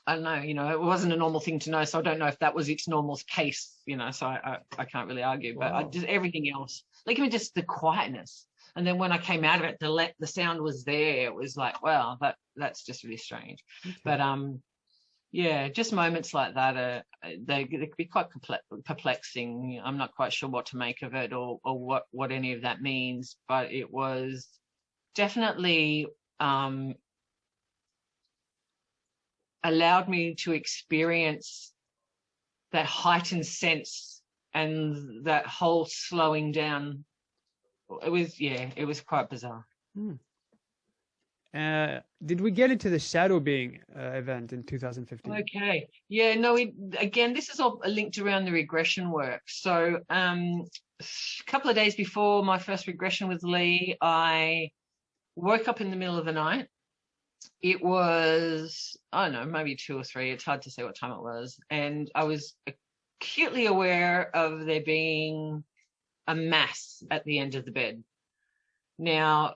I don't know, it wasn't a normal thing to know. So I don't know if that was its normal pace, so I can't really argue. But Wow. just everything else, like even just the quietness. And then when I came out of it, the sound was there. It was like, wow, that's just really strange. Okay. But just moments like that they could be quite perplexing. I'm not quite sure what to make of it or what any of that means, but it was definitely allowed me to experience that heightened sense and that whole slowing down. It was quite bizarre. Did we get into the shadow being event in 2015? Okay. Yeah, no, again, this is all linked around the regression work. So a couple of days before my first regression with Lee, I woke up in the middle of the night. It was, I don't know, maybe 2 or 3. It's hard to say what time it was. And I was acutely aware of there being a mass at the end of the bed. Now,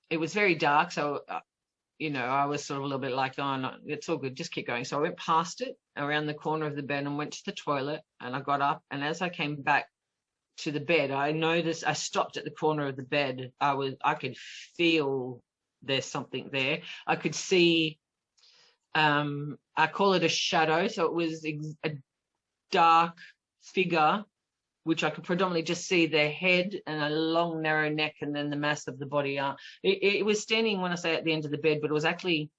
it was very dark, so, I was sort of a little bit like, oh, no, it's all good, just keep going. So I went past it around the corner of the bed and went to the toilet, and I got up. And as I came back to the bed, I noticed I stopped at the corner of the bed. I could feel there's something there. I could see, I call it a shadow. So it was a dark figure, which I could predominantly just see their head and a long, narrow neck, and then the mass of the body. It was standing, when I say at the end of the bed, but it was actually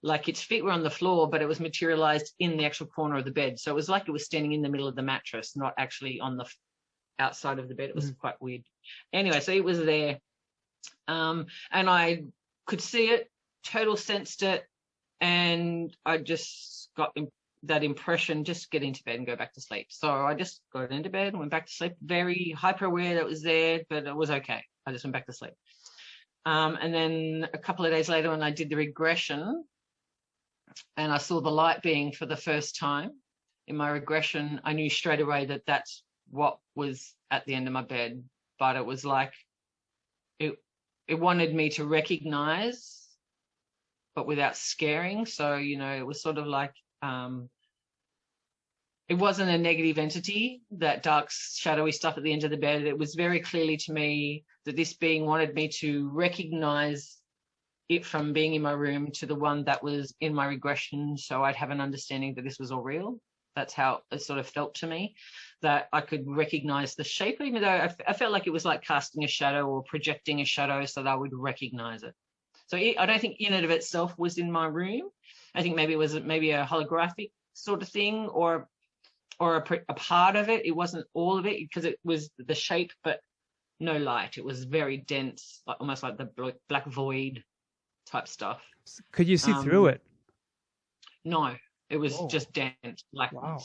like its feet were on the floor, but it was materialized in the actual corner of the bed. So it was like it was standing in the middle of the mattress, not actually on the outside of the bed. It was quite weird. Anyway, so it was there. And I could see it, total sensed it, and I just got that impression, just get into bed and go back to sleep. So I just got into bed and went back to sleep, very hyper aware that it was there, but it was okay. I just went back to sleep. And then a couple of days later, when I did the regression and I saw the light being for the first time in my regression, I knew straight away that that's what was at the end of my bed. But it was like it wanted me to recognize, but without scaring. So, it was sort of like, it wasn't a negative entity, that dark, shadowy stuff at the end of the bed. It was very clearly to me that this being wanted me to recognize it from being in my room to the one that was in my regression, so I'd have an understanding that this was all real. That's how it sort of felt to me, that I could recognize the shape, even though I felt like it was like casting a shadow or projecting a shadow, so that I would recognize it. So I don't think in and of itself was in my room. I think maybe it was maybe a holographic sort of thing, or a part of it. It wasn't all of it, because it was the shape, but no light. It was very dense, like almost like the black void type stuff. Could you see through it? No, it was just dense blackness. Wow.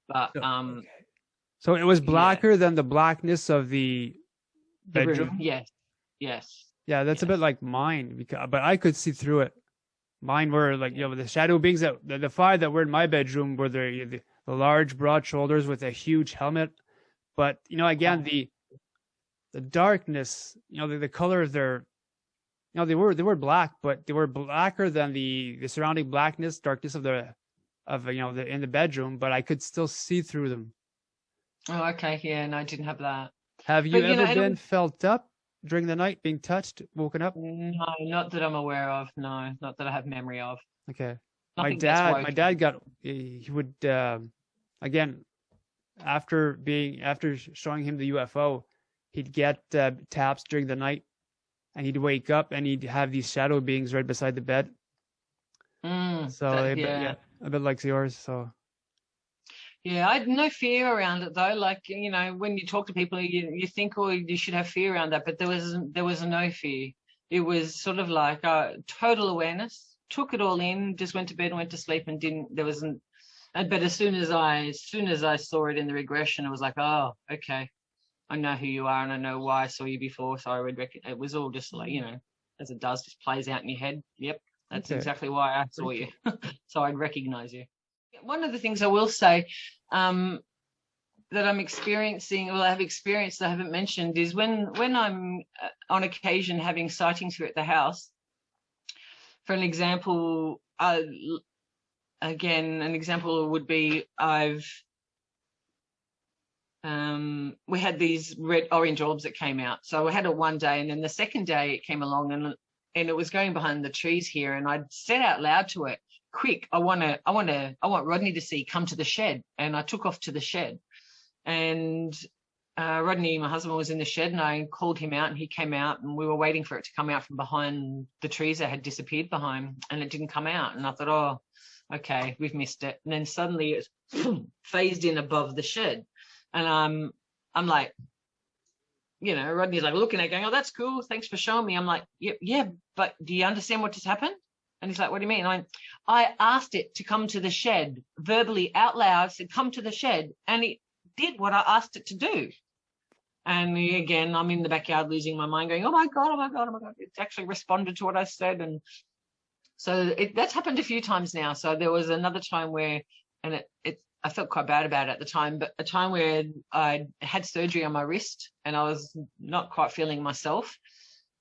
But okay. So it was blacker than the blackness of the bedroom? Yes. Yeah, that's a bit like mine, but I could see through it. Mine were like, the shadow beings that the five that were in my bedroom were the large, broad shoulders with a huge helmet. But again, the darkness, the color of their, they were black, but they were blacker than the surrounding darkness of in the bedroom. But I could still see through them. Oh, okay. Yeah, no, I didn't have that. Have you ever been felt up during the night, being touched, woken up? No, not that I'm aware of. No, not that I have memory of. Okay. My Nothing dad he would again, after showing him the UFO, he'd get taps during the night, and he'd wake up and he'd have these shadow beings right beside the bed. A bit like yours. So yeah, I had no fear around it though. Like, when you talk to people, you think, oh, you should have fear around that, but there was no fear. It was sort of like total awareness. Took it all in, just went to bed and went to sleep, and but as soon as I saw it in the regression, it was like, oh, okay, I know who you are and I know why I saw you before. So I would it was all just like, as it does, just plays out in your head. Yep, that's exactly why I saw you. So I'd recognize you. One of the things I will say that I'm experiencing, I have experienced, I haven't mentioned, is when I'm on occasion having sightings here at the house. For an example, again, an example would be we had these orange orbs that came out. So I had it one day, and then the second day it came along, and it was going behind the trees here, and I'd said out loud to it, quick, I want Rodney to see, come to the shed. And I took off to the shed, and Rodney, my husband, was in the shed, and I called him out, and he came out, and we were waiting for it to come out from behind the trees that had disappeared behind, and it didn't come out. And I thought, oh, okay, we've missed it. And then suddenly it phased in above the shed, and I'm like, Rodney's like looking at it going, oh, that's cool, thanks for showing me. I'm like, yeah, but do you understand what just happened? And he's like, what do you mean? I asked it to come to the shed, verbally out loud, said, come to the shed, and it did what I asked it to do. And again, I'm in the backyard losing my mind going, oh my God. It actually responded to what I said. And so that's happened a few times now. So there was another time where, and I felt quite bad about it at the time, but a time where I had surgery on my wrist and I was not quite feeling myself.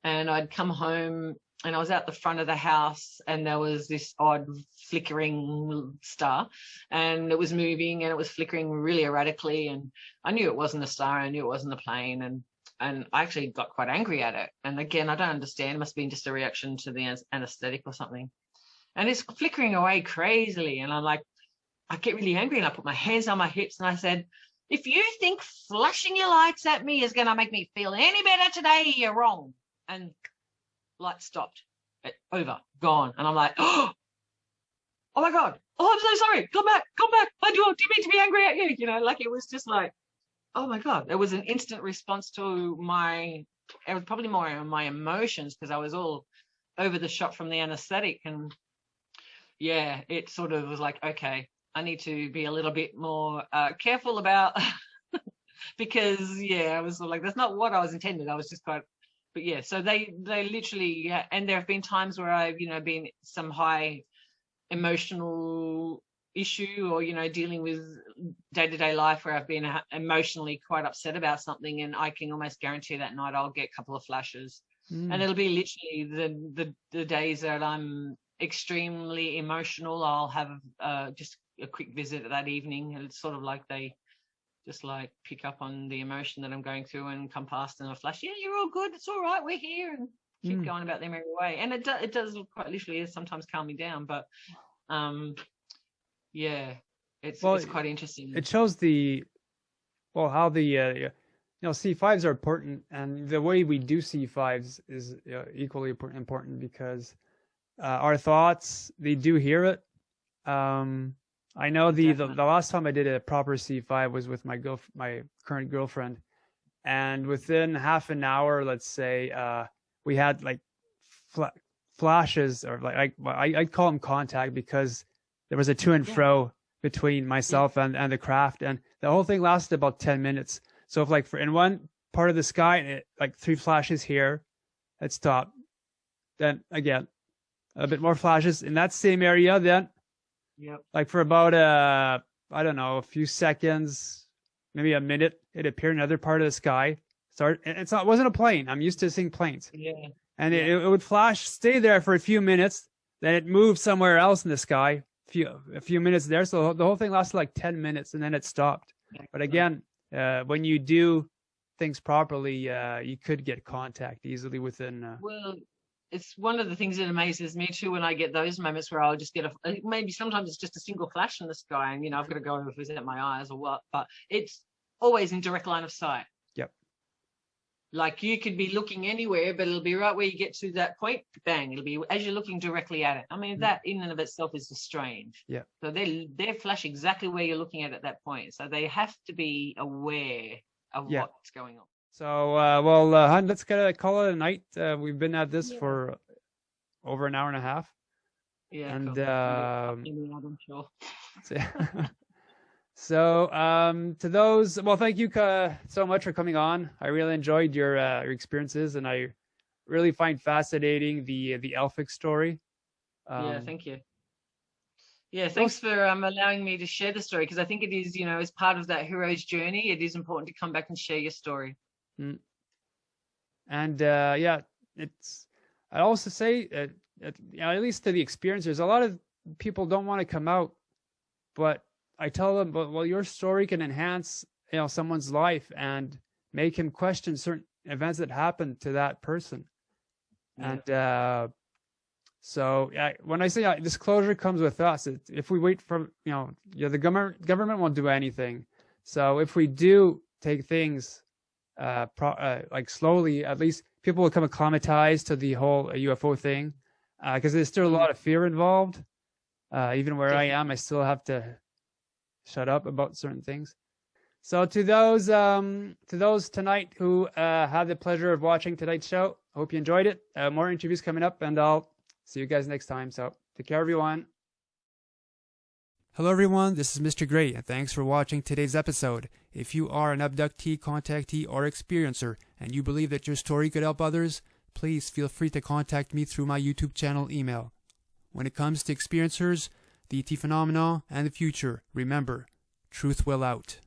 And I'd come home and I was out the front of the house, and there was this odd flickering star, and it was moving and it was flickering really erratically, and I knew it wasn't a star, I knew it wasn't a plane, and I actually got quite angry at it. And again, I don't understand, it must have been just a reaction to the anesthetic or something, and it's flickering away crazily, and I'm like, I get really angry, and I put my hands on my hips and I said, if you think flashing your lights at me is going to make me feel any better today, you're wrong. And light stopped, over, gone. And I'm like, oh my God, oh, I'm so sorry, come back, I do mean to be angry at you, like it was just like, oh my God. There was an instant response to it was probably more my emotions, because I was all over the shop from the anesthetic. And yeah, it sort of was like, okay, I need to be a little bit more careful about because I was sort of like, that's not what I was intended. I was just quite. But yeah, so they literally, and there have been times where I've, been some high emotional issue, or, dealing with day-to-day life where I've been emotionally quite upset about something, and I can almost guarantee that night I'll get a couple of flashes. And it'll be literally the days that I'm extremely emotional, I'll have just a quick visit that evening, and it's sort of like they just like pick up on the emotion that I'm going through and come past in a flash. Yeah, you're all good. It's all right. We're here, and keep going about their merry way. And it does quite literally sometimes calm me down. But yeah, It's Well, it's quite interesting. It shows how the C5s are important, and the way we do C5s is equally important because our thoughts, they do hear it. I know the last time I did a proper C5 was with my current girlfriend, and within half an hour, let's say, we had like flashes, or like I'd call them contact, because there was a to and fro between myself and the craft, and the whole thing lasted about 10 minutes. So if like in one part of the sky, like 3 flashes here, it stopped. Then again, a bit more flashes in that same area. Then, like for about I don't know, a few seconds, maybe a minute, it appeared in another part of the sky. It wasn't a plane. I'm used to seeing planes. Yeah. And it would flash, stay there for a few minutes, then it moved somewhere else in the sky. A few minutes there, so the whole thing lasted like 10 minutes, and then it stopped. But again, when you do things properly, you could get contact easily within. Well, it's one of the things that amazes me too when I get those moments where I'll just get maybe sometimes it's just a single flash in the sky, and I've got to go and visit my eyes or what, but it's always in direct line of sight. Yep. Like you could be looking anywhere, but it'll be right where you get to that point, bang, it'll be as you're looking directly at it. I mean, that in and of itself is just strange. Yeah. So they flash exactly where you're looking at that point. So they have to be aware of what's going on. So, Hun, let's call it a night. We've been at this for over an hour and a half. Yeah. And I'm sure. So, to those, thank you so much for coming on. I really enjoyed your experiences, and I really find fascinating the Elphic story. Thank you. Yeah, thanks for allowing me to share the story, because I think it is, as part of that hero's journey, it is important to come back and share your story. And it's. I also say, at least to the experiencers, a lot of people don't want to come out, but I tell them, well, your story can enhance, someone's life and make him question certain events that happened to that person. And so when I say disclosure comes with us, if we wait for, the government won't do anything. So if we do take things like slowly, at least people will become acclimatized to the whole UFO thing, because there's still a lot of fear involved. Even where I am, I still have to shut up about certain things. So to those tonight who had the pleasure of watching tonight's show, I hope you enjoyed it. More interviews coming up, and I'll see you guys next time. So take care, everyone. Hello, everyone. This is Mr. Gray, and thanks for watching today's episode. If you are an abductee, contactee, or experiencer, and you believe that your story could help others, please feel free to contact me through my YouTube channel email. When it comes to experiencers, the ET phenomenon, and the future, remember, truth will out.